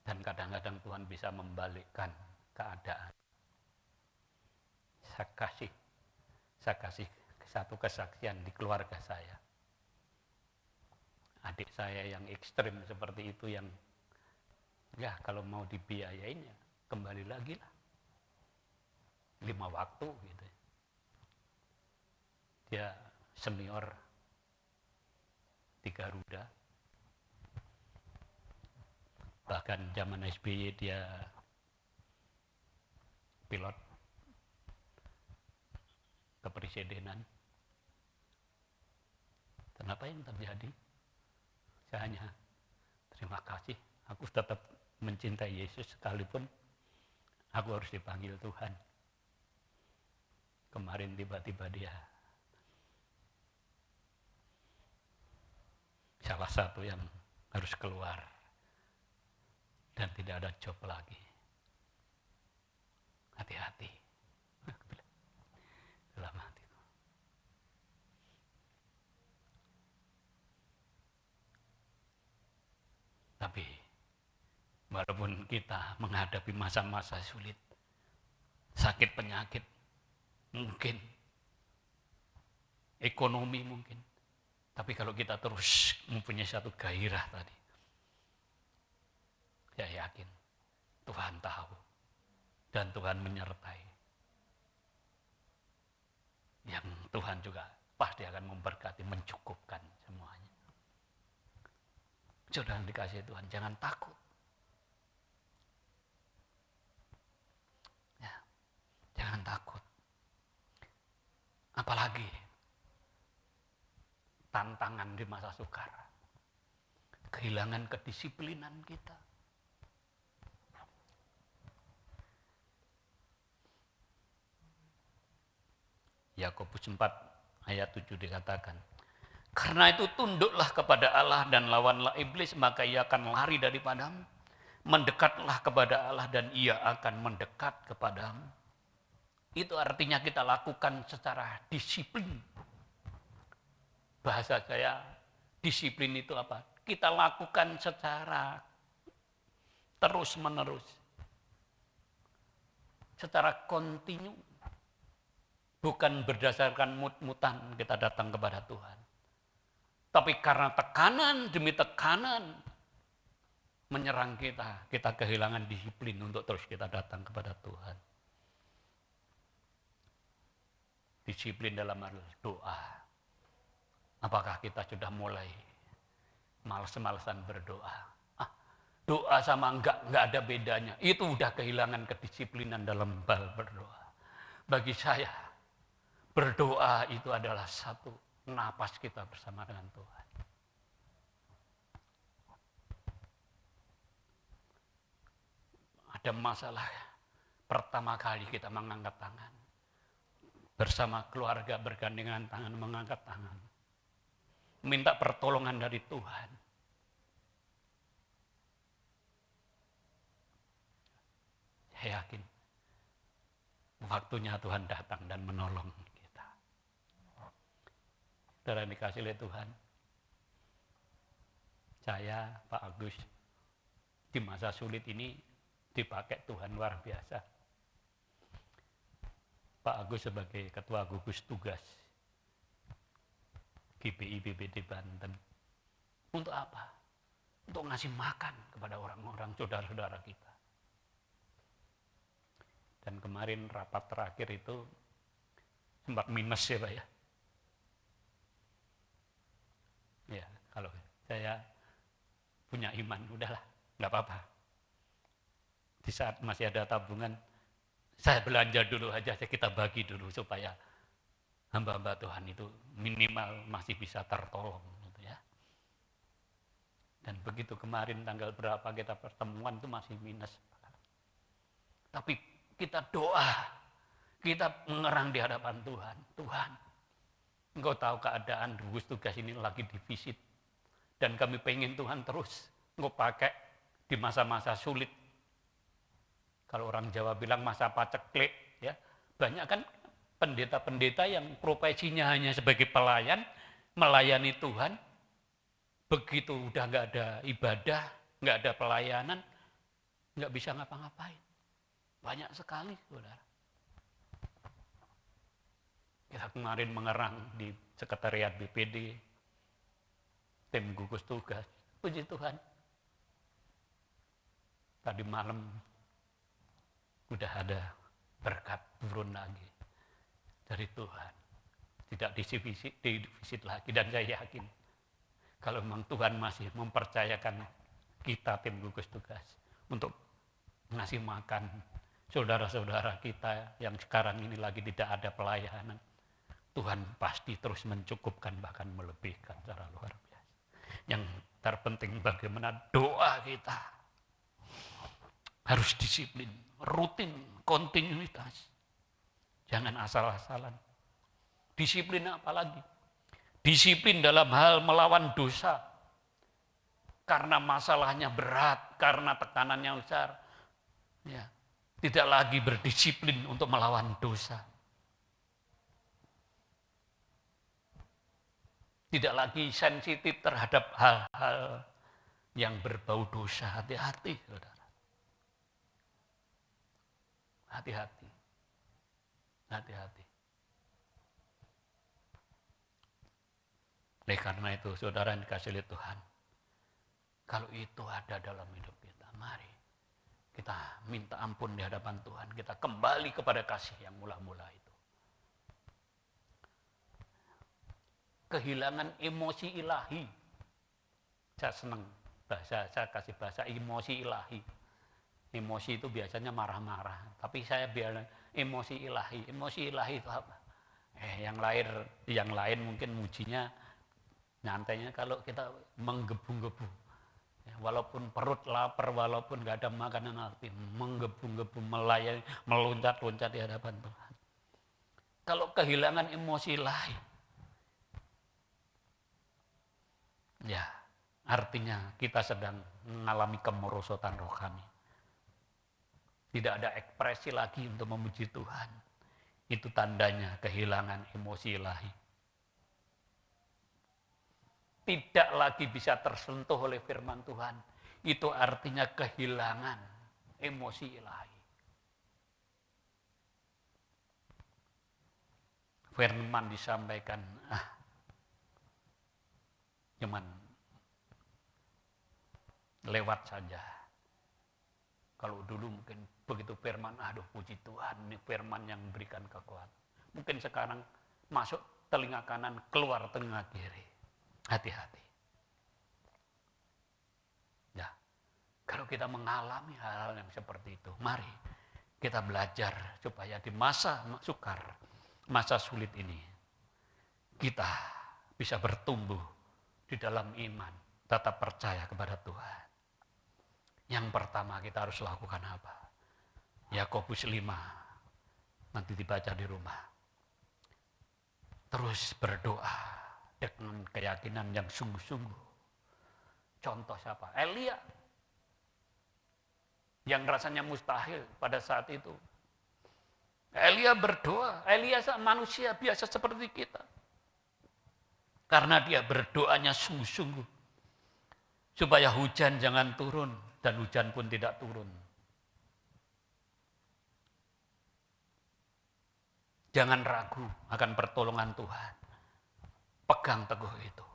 Dan kadang-kadang Tuhan bisa membalikkan keadaan. Saya kasih satu kesaksian di keluarga saya. Adik saya yang ekstrim seperti itu, yang ya kalau mau dibiayain ya kembali lagi lah. 5 waktu gitu. Dia senior 3 Garuda. Bahkan zaman SBY dia pilot kepresidenan. Dan apa yang terjadi? Saya hanya terima kasih. Aku tetap mencintai Yesus sekalipun aku harus dipanggil Tuhan. Kemarin tiba-tiba dia salah satu yang harus keluar dan tidak ada job lagi. Hati-hati. Dalam hatiku. Tapi walaupun kita menghadapi masa-masa sulit, sakit penyakit, mungkin ekonomi mungkin, tapi kalau kita terus mempunyai satu gairah tadi, saya yakin Tuhan tahu dan Tuhan menyertai. yang Tuhan juga pasti akan memberkati, mencukupkan semuanya. Saudara dikasih Tuhan, jangan takut. Ya, jangan takut. Apalagi tantangan di masa sukar. Kehilangan kedisiplinan kita. Yakobus 4 ayat 7 dikatakan, karena itu tunduklah kepada Allah dan lawanlah iblis, maka ia akan lari daripadamu. Mendekatlah kepada Allah dan ia akan mendekat kepadamu. Itu artinya kita lakukan secara disiplin. Bahasa saya, disiplin itu apa? Kita lakukan secara terus-menerus. Secara kontinu. Bukan berdasarkan mut-mutan kita datang kepada Tuhan. Tapi karena tekanan demi tekanan menyerang kita, kita kehilangan disiplin untuk terus kita datang kepada Tuhan. Disiplin dalam hal doa. Apakah kita sudah mulai males-malesan berdoa? Doa sama enggak ada bedanya. Itu udah kehilangan kedisiplinan dalam hal berdoa. Bagi saya, berdoa itu adalah satu napas kita bersama dengan Tuhan. Ada masalah, pertama kali kita mengangkat tangan. Bersama keluarga bergandengan tangan mengangkat tangan. Minta pertolongan dari Tuhan. Saya yakin waktunya Tuhan datang dan menolong. Saudara dikasih oleh Tuhan, saya, Pak Agus, di masa sulit ini dipakai Tuhan luar biasa. Pak Agus sebagai Ketua Gugus Tugas GPI BPD Banten. Untuk apa? Untuk ngasih makan kepada orang-orang saudara-saudara kita. Dan kemarin rapat terakhir itu sempat minus ya Pak ya. Ya, kalau saya punya iman, udahlah, nggak apa-apa. Di saat masih ada tabungan, saya belanja dulu aja, kita bagi dulu supaya hamba-hamba Tuhan itu minimal masih bisa tertolong. Gitu ya. Dan begitu kemarin tanggal berapa kita pertemuan itu masih minus. Tapi kita doa, kita mengerang di hadapan Tuhan. Tuhan, Engkau tahu keadaan gugus tugas ini lagi divisit. Dan kami pengen Tuhan terus Engkau pakai di masa-masa sulit. Kalau orang Jawa bilang masa paceklik, ya, banyak kan pendeta-pendeta yang profesinya hanya sebagai pelayan, melayani Tuhan. Begitu udah nggak ada ibadah, nggak ada pelayanan, nggak bisa ngapa-ngapain. Banyak sekali, saudara. Kita kemarin mengerang di sekretariat BPD, tim gugus tugas. Puji Tuhan. Tadi malam udah ada berkat turun lagi dari Tuhan. Tidak divisit lagi. Dan saya yakin kalau memang Tuhan masih mempercayakan kita tim gugus tugas untuk ngasih makan saudara-saudara kita yang sekarang ini lagi tidak ada pelayanan, Tuhan pasti terus mencukupkan bahkan melebihkan secara luar biasa. Yang terpenting bagaimana doa kita harus disiplin, rutin, kontinuitas. Jangan asal-asalan. Disiplin apa lagi? Disiplin dalam hal melawan dosa. Karena masalahnya berat, karena tekanannya besar. Ya, tidak lagi berdisiplin untuk melawan dosa. Tidak lagi sensitif terhadap hal-hal yang berbau dosa. Hati-hati, saudara. Hati-hati. Hati-hati. Oleh karena itu, saudara yang dikasih oleh Tuhan, kalau itu ada dalam hidup kita, mari kita minta ampun di hadapan Tuhan. Kita kembali kepada kasih yang mula-mula itu. kehilangan emosi ilahi. Saya senang saya kasih bahasa emosi ilahi. Emosi itu biasanya marah-marah, tapi saya bilang emosi ilahi. Emosi ilahi itu apa? Yang lain mungkin mujinya nyantainya kalau kita menggebu-gebu. Ya, walaupun perut lapar, walaupun nggak ada makanan, menggebu-gebu, melayani, meloncat-loncat di hadapan Tuhan. Kalau kehilangan emosi ilahi, ya artinya kita sedang mengalami kemerosotan rohani. Tidak ada ekspresi lagi untuk memuji Tuhan. Itu tandanya kehilangan emosi ilahi. Tidak lagi bisa tersentuh oleh firman Tuhan. Itu artinya kehilangan emosi ilahi. Firman disampaikan, cuman lewat saja. Kalau dulu mungkin begitu firman, aduh puji Tuhan, ini firman yang memberikan kekuatan. Mungkin sekarang masuk telinga kanan, keluar telinga kiri. Hati-hati. Ya, kalau kita mengalami hal-hal yang seperti itu, mari kita belajar supaya di masa sukar, masa sulit ini, kita bisa bertumbuh di dalam iman, tetap percaya kepada Tuhan. Yang pertama kita harus lakukan apa? Yakobus 5, nanti dibaca di rumah. Terus berdoa dengan keyakinan yang sungguh-sungguh. Contoh siapa? Elia. Yang rasanya mustahil pada saat itu. Elia berdoa. Elia manusia biasa seperti kita. Karena dia berdoanya sungguh-sungguh. Supaya hujan jangan turun. Dan hujan pun tidak turun. Jangan ragu akan pertolongan Tuhan. Pegang teguh itu.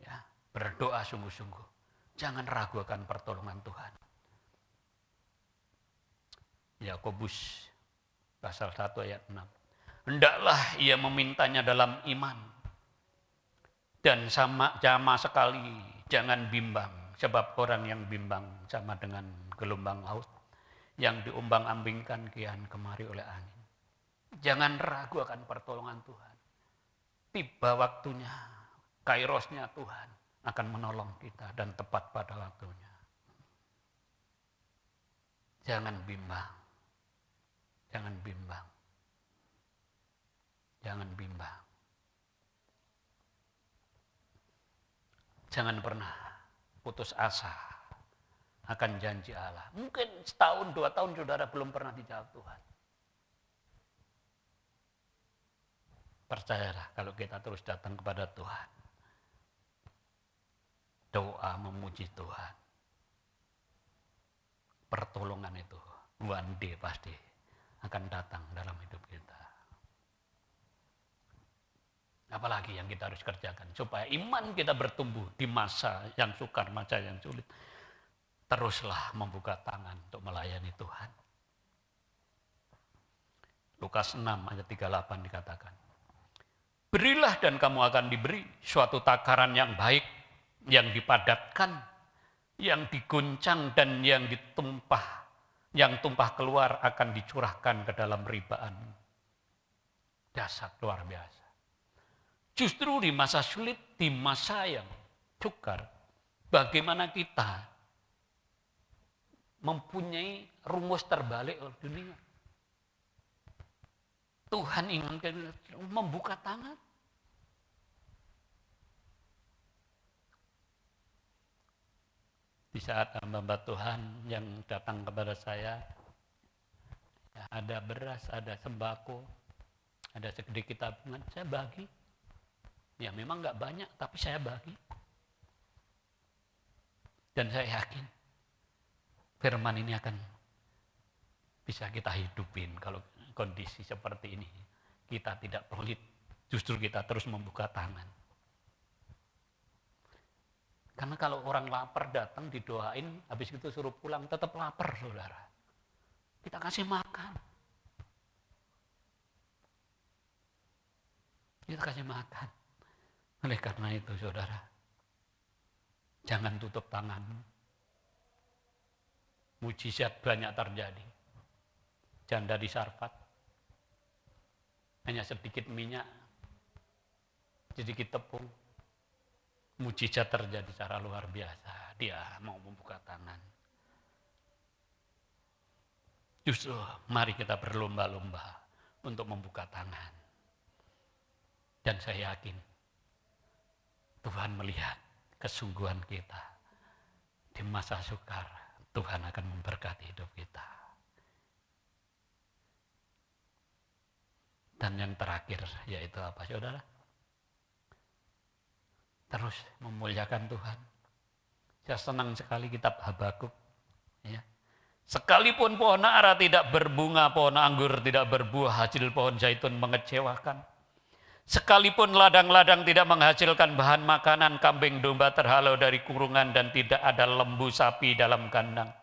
Ya, berdoa sungguh-sungguh. Jangan ragu akan pertolongan Tuhan. Yakobus pasal 1 ayat 6. Hendaklah ia memintanya dalam iman. Dan sama sekali jangan bimbang. Sebab orang yang bimbang sama dengan gelombang laut yang diombang-ambingkan kian kemari oleh angin. Jangan ragu akan pertolongan Tuhan. Tiba waktunya, kairosnya Tuhan akan menolong kita dan tepat pada waktunya. Jangan bimbang. Jangan bimbang. Jangan bimbang. Jangan pernah putus asa akan janji Allah. Mungkin setahun, 2 tahun saudara belum pernah dijawab Tuhan. Percayalah kalau kita terus datang kepada Tuhan. Doa memuji Tuhan. Pertolongan itu one day pasti akan datang dalam hidup kita. Apalagi yang kita harus kerjakan supaya iman kita bertumbuh di masa yang sukar, masa yang sulit. Teruslah membuka tangan untuk melayani Tuhan. Lukas 6 ayat 38 dikatakan. Berilah dan kamu akan diberi suatu takaran yang baik, yang dipadatkan, yang diguncang dan yang tumpah keluar akan dicurahkan ke dalam ribaan. Dahsyat luar biasa. Justru di masa sulit, di masa yang sukar, bagaimana kita mempunyai rumus terbalik oleh dunia. Tuhan inginkan membuka tangan. Di saat hamba Tuhan yang datang kepada saya, ya, ada beras, ada sembako, ada sedikit tabungan, saya bagi. Ya memang nggak banyak, tapi saya bagi. Dan saya yakin firman ini akan bisa kita hidupin kalau kondisi seperti ini. Kita tidak pelit, justru kita terus membuka tangan. Karena kalau orang lapar datang didoain, habis itu suruh pulang, tetap lapar saudara. Kita kasih makan. Kita kasih makan. Oleh karena itu saudara, jangan tutup tanganmu. Mujizat banyak terjadi. Janda di Sarfat, hanya sedikit minyak, sedikit tepung. Mujizat terjadi secara luar biasa. Dia mau membuka tangan. Justru mari kita berlomba-lomba untuk membuka tangan. Dan saya yakin Tuhan melihat kesungguhan kita. Di masa sukar, Tuhan akan memberkati hidup kita. Dan yang terakhir yaitu apa saudara? Terus memuliakan Tuhan. Saya senang sekali kitab Habakuk. Ya. Sekalipun pohon ara tidak berbunga, pohon anggur tidak berbuah, hasil pohon zaitun mengecewakan. Sekalipun ladang-ladang tidak menghasilkan bahan makanan, kambing domba terhalau dari kurungan dan tidak ada lembu sapi dalam kandang.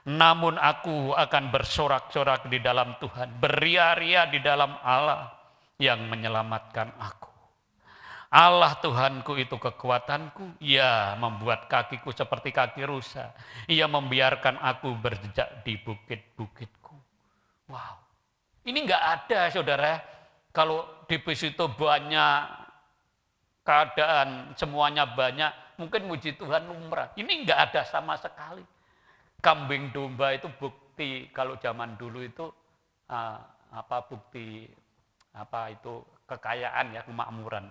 Namun aku akan bersorak-sorak di dalam Tuhan, beria-ria di dalam Allah yang menyelamatkan aku. Allah Tuhanku itu kekuatanku, Ia membuat kakiku seperti kaki rusa. Ia membiarkan aku berjejak di bukit-bukitku. Wow, ini enggak ada saudara. Kalau di bis itu banyak keadaan, semuanya banyak, mungkin muji Tuhan lumrah. Ini enggak ada sama sekali. Kambing domba itu bukti, kalau zaman dulu itu bukti kekayaan ya, kemakmuran.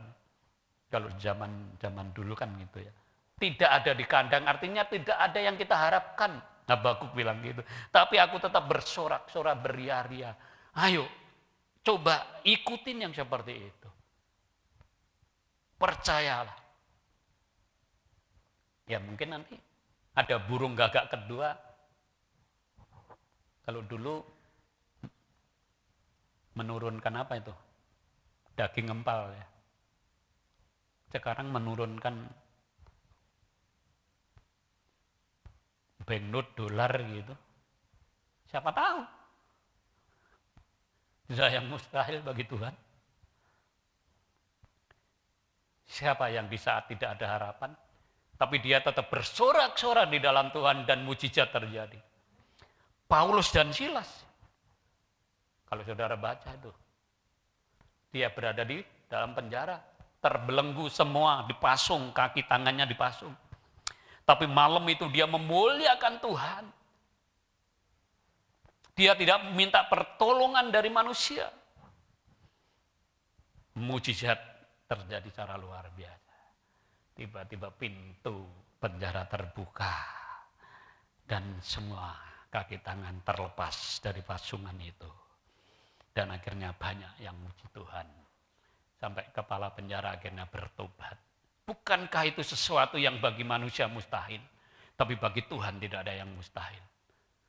Kalau zaman dulu kan gitu ya. Tidak ada di kandang, artinya tidak ada yang kita harapkan. Habakuk bilang gitu. Tapi aku tetap bersorak-sorak, beria-ria. Ayo, coba ikutin yang seperti itu. Percayalah. Ya mungkin nanti ada burung gagak kedua. Kalau dulu menurunkan apa itu? Daging empal ya. Sekarang menurunkan banknote dolar gitu. Siapa tahu? Tidak yang mustahil bagi Tuhan. Siapa yang di saat tidak ada harapan, tapi dia tetap bersorak-sorak di dalam Tuhan dan mujizat terjadi. Paulus dan Silas. Kalau saudara baca itu. Dia berada di dalam penjara. Terbelenggu semua, dipasung, kaki tangannya dipasung. Tapi malam itu dia memuliakan Tuhan. Dia tidak minta pertolongan dari manusia. Mujizat terjadi secara luar biasa. Tiba-tiba pintu penjara terbuka. Dan semua kaki tangan terlepas dari pasungan itu. Dan akhirnya banyak yang muji Tuhan. Sampai kepala penjara akhirnya bertobat. Bukankah itu sesuatu yang bagi manusia mustahil? Tapi bagi Tuhan tidak ada yang mustahil.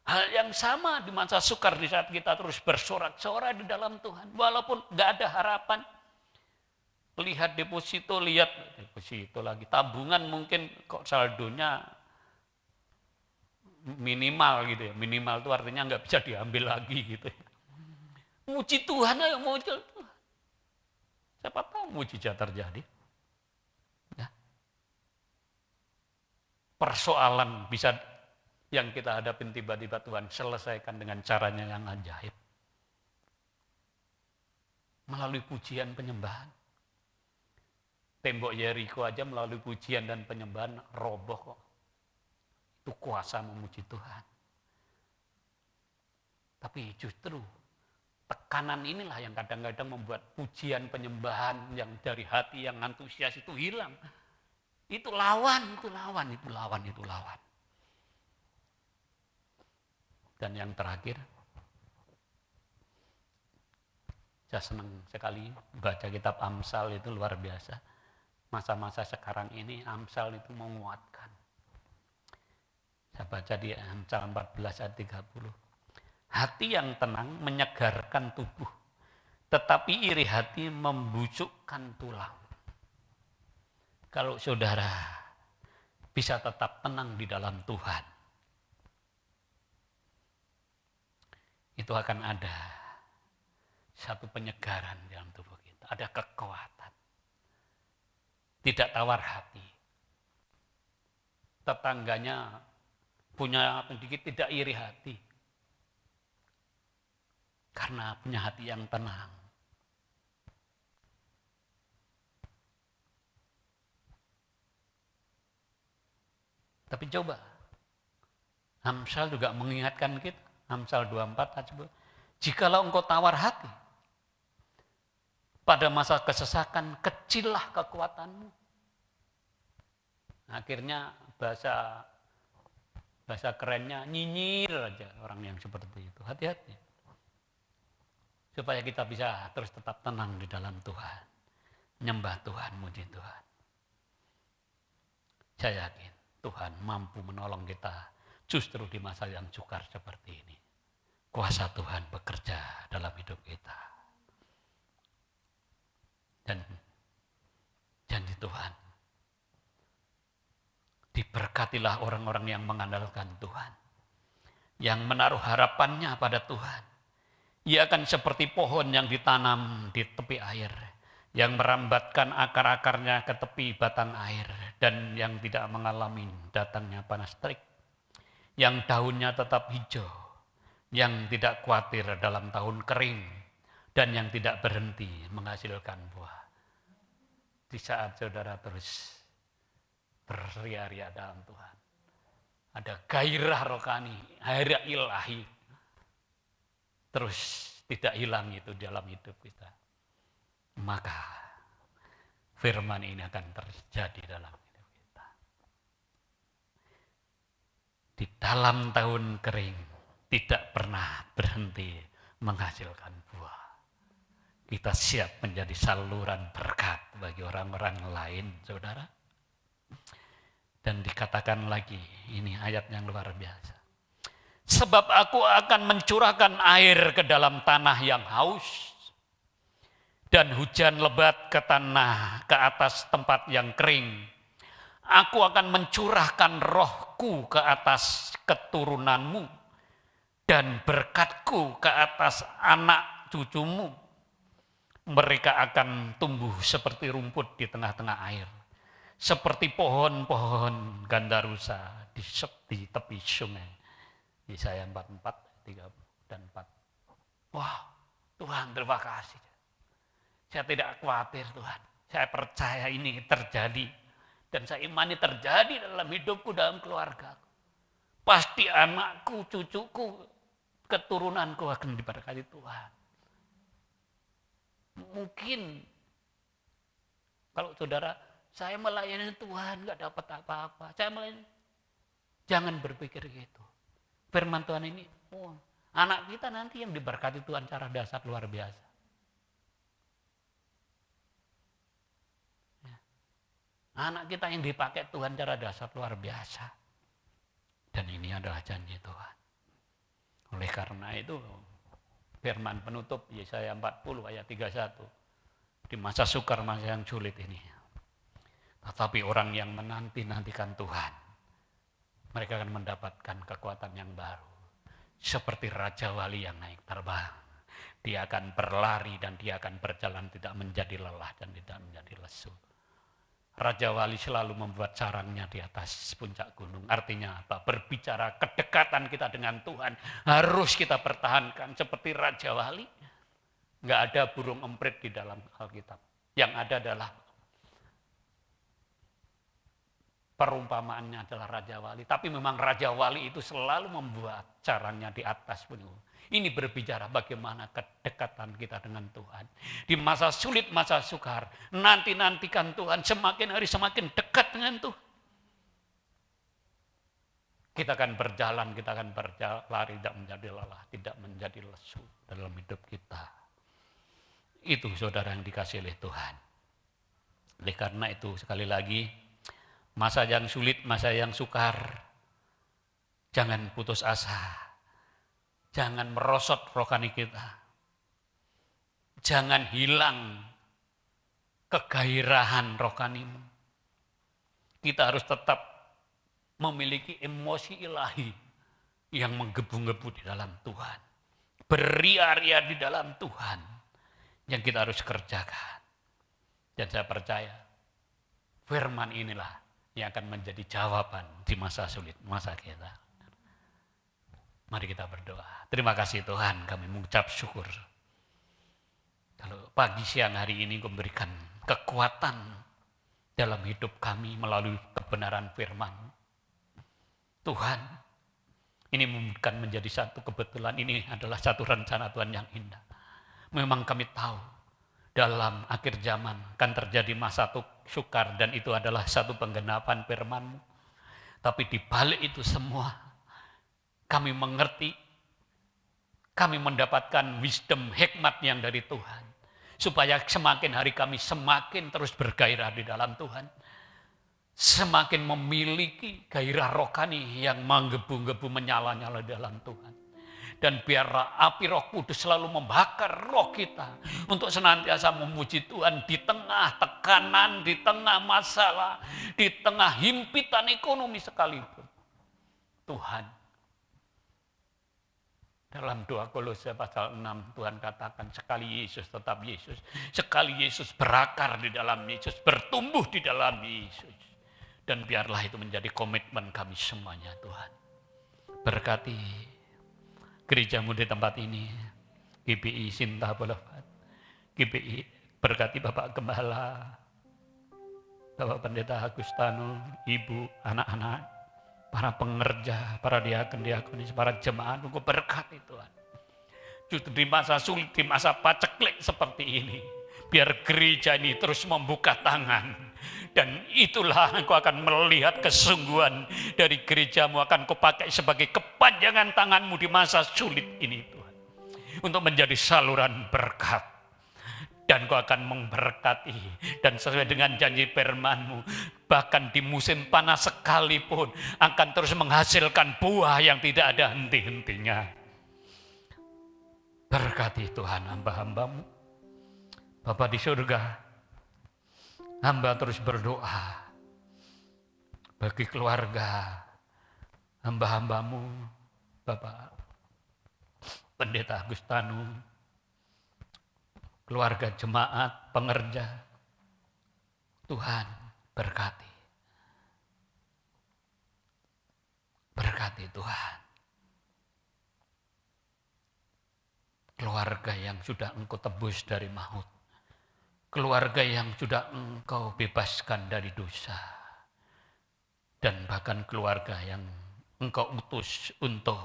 Hal yang sama di masa sukar di saat kita terus bersorak-sorak di dalam Tuhan. Walaupun gak ada harapan. Lihat deposito lagi. Tabungan mungkin kok saldonya minimal gitu ya. Minimal itu artinya gak bisa diambil lagi gitu ya. Muji Tuhan ayo muji Tuhan. Siapa tahu mujizat terjadi. Ya. Persoalan bisa yang kita hadapin tiba-tiba Tuhan selesaikan dengan caranya yang ajaib. Melalui pujian penyembahan. Tembok Yeriko aja melalui pujian dan penyembahan roboh kok. Itu kuasa memuji Tuhan. Tapi justru tekanan inilah yang kadang-kadang membuat pujian penyembahan yang dari hati yang antusias itu hilang. Itu lawan. Dan yang terakhir, saya senang sekali baca kitab Amsal itu luar biasa. Masa-masa sekarang ini Amsal itu menguatkan. Saya baca di Amsal 14 ayat 30. Hati yang tenang menyegarkan tubuh, tetapi iri hati membusukkan tulang. Kalau saudara bisa tetap tenang di dalam Tuhan, itu akan ada satu penyegaran dalam tubuh kita, ada kekuatan. tidak tawar hati. Tetangganya punya sedikit tidak iri hati. Karena punya hati yang tenang. Tapi coba, Amsal juga mengingatkan kita, Amsal 24, jikalau engkau tawar hati, pada masa kesesakan kecillah kekuatanmu. Akhirnya bahasa kerennya nyinyir aja orang yang seperti itu. Hati-hati. Supaya kita bisa terus tetap tenang di dalam Tuhan. Nyembah Tuhan, muji Tuhan. Saya yakin Tuhan mampu menolong kita justru di masa yang sukar seperti ini. Kuasa Tuhan bekerja dalam hidup kita. Dan janji Tuhan, diberkatilah orang-orang yang mengandalkan Tuhan, yang menaruh harapannya pada Tuhan. Ia akan seperti pohon yang ditanam di tepi air, yang merambatkan akar-akarnya ke tepi batang air, dan yang tidak mengalami datangnya panas terik, yang daunnya tetap hijau, yang tidak khawatir dalam tahun kering, dan yang tidak berhenti menghasilkan buah. Di saat saudara terus berria-ria dalam Tuhan, ada gairah rohani, gairah ilahi, terus tidak hilang itu dalam hidup kita. Maka firman ini akan terjadi dalam hidup kita. Di dalam tahun kering tidak pernah berhenti menghasilkan buah. Kita siap menjadi saluran berkat bagi orang-orang lain, saudara. Dan dikatakan lagi, ini ayat yang luar biasa. Sebab aku akan mencurahkan air ke dalam tanah yang haus, dan hujan lebat ke tanah, ke atas tempat yang kering. Aku akan mencurahkan rohku ke atas keturunanmu, dan berkatku ke atas anak cucumu. Mereka akan tumbuh seperti rumput di tengah-tengah air, seperti pohon-pohon gandarusa di tepi sungai. Yesaya 44, 30 dan 4. Wah, Tuhan terima kasih. Saya tidak khawatir Tuhan. Saya percaya ini terjadi. Dan saya imani terjadi dalam hidupku, dalam keluargaku. Pasti anakku, cucuku, keturunanku akan diberkati Tuhan. Mungkin kalau saudara, saya melayani Tuhan gak dapat apa-apa. Jangan berpikir gitu. Firman Tuhan ini, anak kita nanti yang diberkati Tuhan cara dasar luar biasa. Ya. Anak kita yang dipakai Tuhan cara dasar luar biasa. Dan ini adalah janji Tuhan. Oleh karena itu, firman penutup Yesaya 40 ayat 31. Di masa sukar, masa yang sulit ini. Tetapi orang yang menanti-nantikan Tuhan, mereka akan mendapatkan kekuatan yang baru. Seperti Raja Wali yang naik terbang. Dia akan berlari dan dia akan berjalan tidak menjadi lelah dan tidak menjadi lesu. Raja Wali selalu membuat sarangnya di atas puncak gunung. Artinya apa? Berbicara kedekatan kita dengan Tuhan harus kita pertahankan seperti Raja Wali. Enggak ada burung emprit di dalam Alkitab. Yang ada adalah perumpamaannya adalah Raja Wali. Tapi memang Raja Wali itu selalu membuat sarangnya di atas gunung. Ini berbicara bagaimana kedekatan kita dengan Tuhan. Di masa sulit, masa sukar, nantikan Tuhan, semakin hari semakin dekat dengan Tuhan. Kita akan berjalan, kita akan berlari, tidak menjadi lelah, tidak menjadi lesu dalam hidup kita. Itu saudara yang dikasihi oleh Tuhan. Oleh karena itu sekali lagi, masa yang sulit, masa yang sukar, jangan putus asa. Jangan merosot rohani kita. Jangan hilang kegairahan rohanimu. Kita harus tetap memiliki emosi ilahi yang menggebu-gebu di dalam Tuhan. Beria-ria di dalam Tuhan yang kita harus kerjakan. Dan saya percaya Firman inilah yang akan menjadi jawaban di masa sulit, masa kita. Mari kita berdoa. Terima kasih Tuhan, kami mengucap syukur. Kalau pagi siang hari ini Engkau memberikan kekuatan dalam hidup kami melalui kebenaran firman. Tuhan, ini bukan menjadi satu kebetulan, ini adalah satu rencana Tuhan yang indah. Memang kami tahu dalam akhir zaman akan terjadi masa sukar dan itu adalah satu penggenapan firman-Mu. Tapi di balik itu semua kami mengerti, kami mendapatkan wisdom, hikmat yang dari Tuhan. Supaya semakin hari kami semakin terus bergairah di dalam Tuhan. Semakin memiliki gairah rohani yang menggebu-gebu menyala-nyala dalam Tuhan. Dan biarlah api Roh Kudus selalu membakar roh kita untuk senantiasa memuji Tuhan di tengah tekanan, di tengah masalah, di tengah himpitan ekonomi sekalipun. Tuhan, dalam 2 Kolose pasal 6 Tuhan katakan sekali Yesus tetap Yesus, sekali Yesus berakar di dalam Yesus, bertumbuh di dalam Yesus. Dan biarlah itu menjadi komitmen kami semuanya Tuhan. Berkati gerejamu di tempat ini, GPI Sinta Boulevard, GPI berkati Bapak Gembala, Bapak Pendeta Agustano, Ibu, anak-anak, para pengerja, para diakon-diakonis, para jemaat, Engkau berkati Tuhan. Justru di masa sulit, di masa paceklik seperti ini, biar gereja ini terus membuka tangan. Dan itulah Engkau akan melihat kesungguhan dari gerejamu akan Kau pakai sebagai kepanjangan tanganmu di masa sulit ini Tuhan. Untuk menjadi saluran berkat. Dan Kau akan memberkati. Dan sesuai dengan janji firman-Mu, bahkan di musim panas sekalipun akan terus menghasilkan buah yang tidak ada henti-hentinya. Berkati Tuhan hamba-hamba-Mu. Bapa di surga, hamba terus berdoa bagi keluarga hamba-hamba-Mu, Bapak Pendeta Agustano, keluarga jemaat, pengerja. Tuhan berkati. Berkati Tuhan. Keluarga yang sudah Engkau tebus dari maut. Keluarga yang sudah Engkau bebaskan dari dosa. Dan bahkan keluarga yang Engkau utus untuk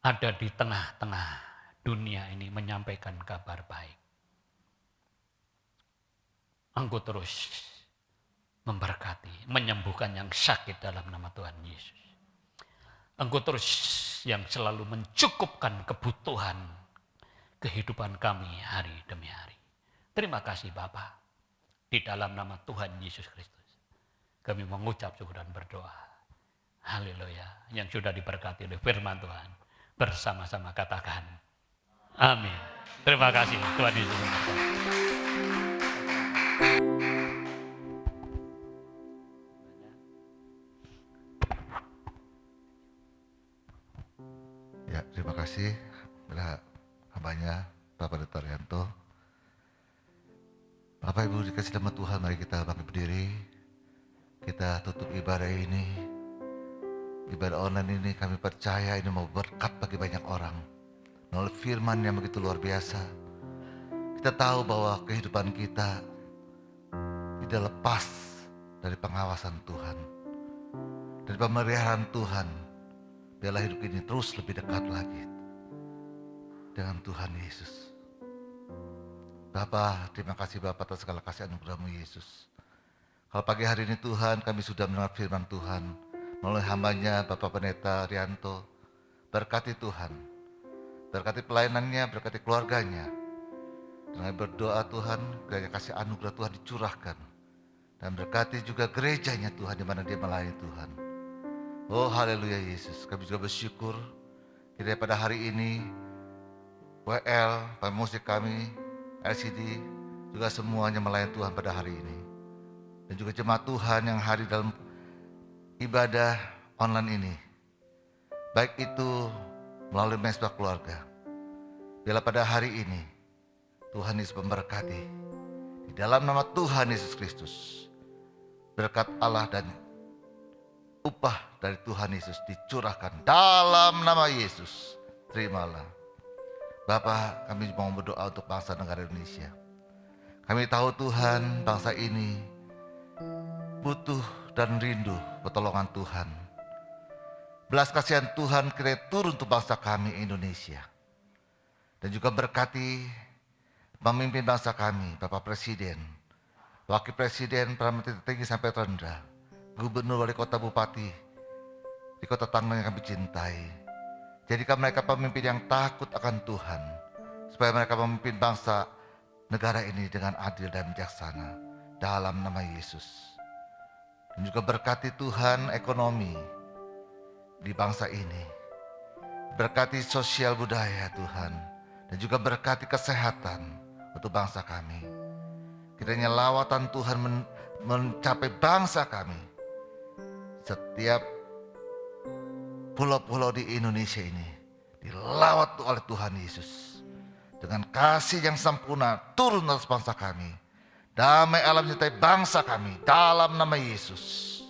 ada di tengah-tengah dunia ini menyampaikan kabar baik. Engkau terus memberkati, menyembuhkan yang sakit dalam nama Tuhan Yesus. Engkau terus yang selalu mencukupkan kebutuhan kehidupan kami hari demi hari. Terima kasih Bapa. Di dalam nama Tuhan Yesus Kristus. Kami mengucap syukur dan berdoa. Haleluya. Yang sudah diberkati oleh firman Tuhan. Bersama-sama katakan. Amin. Terima kasih. Tuhan Yesus memberkati. Ya, terima kasih kepada hambanya Bapak Pendeta Rianto. Bapak Ibu dikasih nama Tuhan, mari kita bangkit berdiri. Kita tutup ibadah ini. Ibadah online ini kami percaya ini mau berkat bagi banyak orang. Melalui firman yang begitu luar biasa. Kita tahu bahwa kehidupan kita tidak lepas dari pengawasan Tuhan. Dari pemeliharaan Tuhan. Biarlah hidup ini terus lebih dekat lagi dengan Tuhan Yesus. Bapa, terima kasih Bapa atas segala kasih anugerah-Mu Yesus. Kalau pagi hari ini Tuhan, kami sudah mendengar firman Tuhan melalui hambanya Bapak Pendeta Rianto. Berkati Tuhan, berkati pelayanannya, berkati keluarganya. Dengan berdoa Tuhan, kiranya kasih anugerah Tuhan dicurahkan. Dan berkati juga gerejanya Tuhan di mana dia melayani Tuhan. Oh haleluya Yesus, kami juga bersyukur kiranya pada hari ini WL, pemusik kami, LCD juga semuanya melayani Tuhan pada hari ini. Dan juga jemaat Tuhan yang hadir dalam ibadah online ini. Baik itu melalui mesbah keluarga. Bila pada hari ini Tuhan Yesus memberkati. Di dalam nama Tuhan Yesus Kristus. berkat Allah dan upah dari Tuhan Yesus dicurahkan dalam nama Yesus. Terimalah. Bapa, kami mau berdoa untuk bangsa negara Indonesia. Kami tahu Tuhan, bangsa ini butuh dan rindu pertolongan Tuhan. Belas kasihan Tuhan kiranya turun untuk bangsa kami Indonesia. Dan juga berkati pemimpin bangsa kami, Bapak Presiden, Wakil Presiden, para menteri tertinggi sampai terendah, Gubernur, Wali Kota, Bupati di Kota Tangerang yang kami cintai. Jadikan mereka pemimpin yang takut akan Tuhan, supaya mereka memimpin bangsa negara ini dengan adil dan bijaksana dalam nama Yesus. Dan juga berkati Tuhan ekonomi di bangsa ini, berkati sosial budaya Tuhan, dan juga berkati kesehatan untuk bangsa kami. Kiranya lawatan Tuhan mencapai bangsa kami. Setiap pulau-pulau di Indonesia ini dilawat oleh Tuhan Yesus. Dengan kasih yang sempurna turun atas bangsa kami. Damai alam menyertai bangsa kami dalam nama Yesus.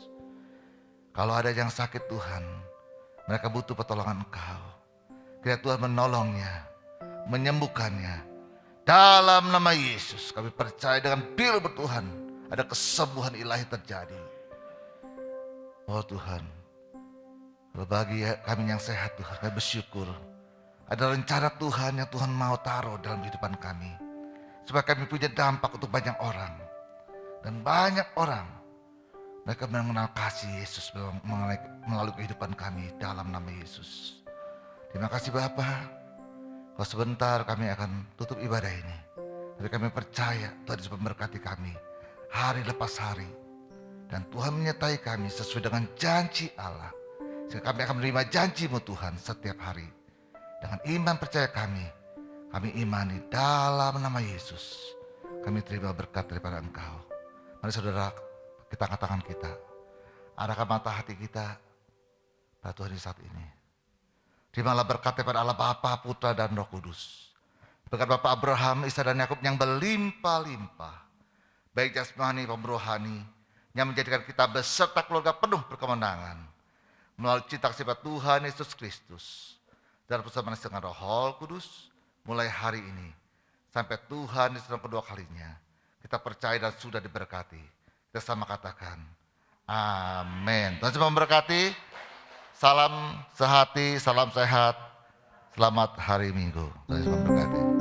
Kalau ada yang sakit Tuhan, mereka butuh pertolongan Engkau. Kiranya Tuhan menolongnya, menyembuhkannya. Dalam nama Yesus kami percaya dengan firman Tuhan ada kesembuhan ilahi terjadi. Oh Tuhan, bagi kami yang sehat Tuhan, kami bersyukur. Ada rencana Tuhan yang Tuhan mau taruh dalam kehidupan kami. Supaya kami punya dampak untuk banyak orang. Dan banyak orang, mereka mengenal kasih Yesus melalui kehidupan kami dalam nama Yesus. Terima kasih Bapa. Kalau sebentar kami akan tutup ibadah ini. Tapi kami percaya Tuhan Yesus memberkati kami hari lepas hari. Dan Tuhan menyertai kami sesuai dengan janji Allah. Sehingga kami akan menerima janji-Mu Tuhan setiap hari. Dengan iman percaya kami imani dalam nama Yesus. Kami terima berkat daripada Engkau. Mari saudara, kita angkat tangan kita. Arahkan mata hati kita pada Tuhan di saat ini. Terimalah berkat daripada Allah Bapa, Putra dan Roh Kudus. Berkat Bapak Abraham, Ishak dan Yakub yang berlimpah-limpah. Baik jasmani maupun rohani. Yang menjadikan kita beserta keluarga penuh berkemenangan. Melalui cinta sifat Tuhan Yesus Kristus. Dan persamaan dengan Roh Kudus. Mulai hari ini. Sampai Tuhan Yesus dalam kedua kalinya. Kita percaya dan sudah diberkati. Kita sama katakan. Amin. Tuhan Yesus memberkati. Salam sehati, salam sehat. Selamat hari Minggu. Tuhan Yesus memberkati.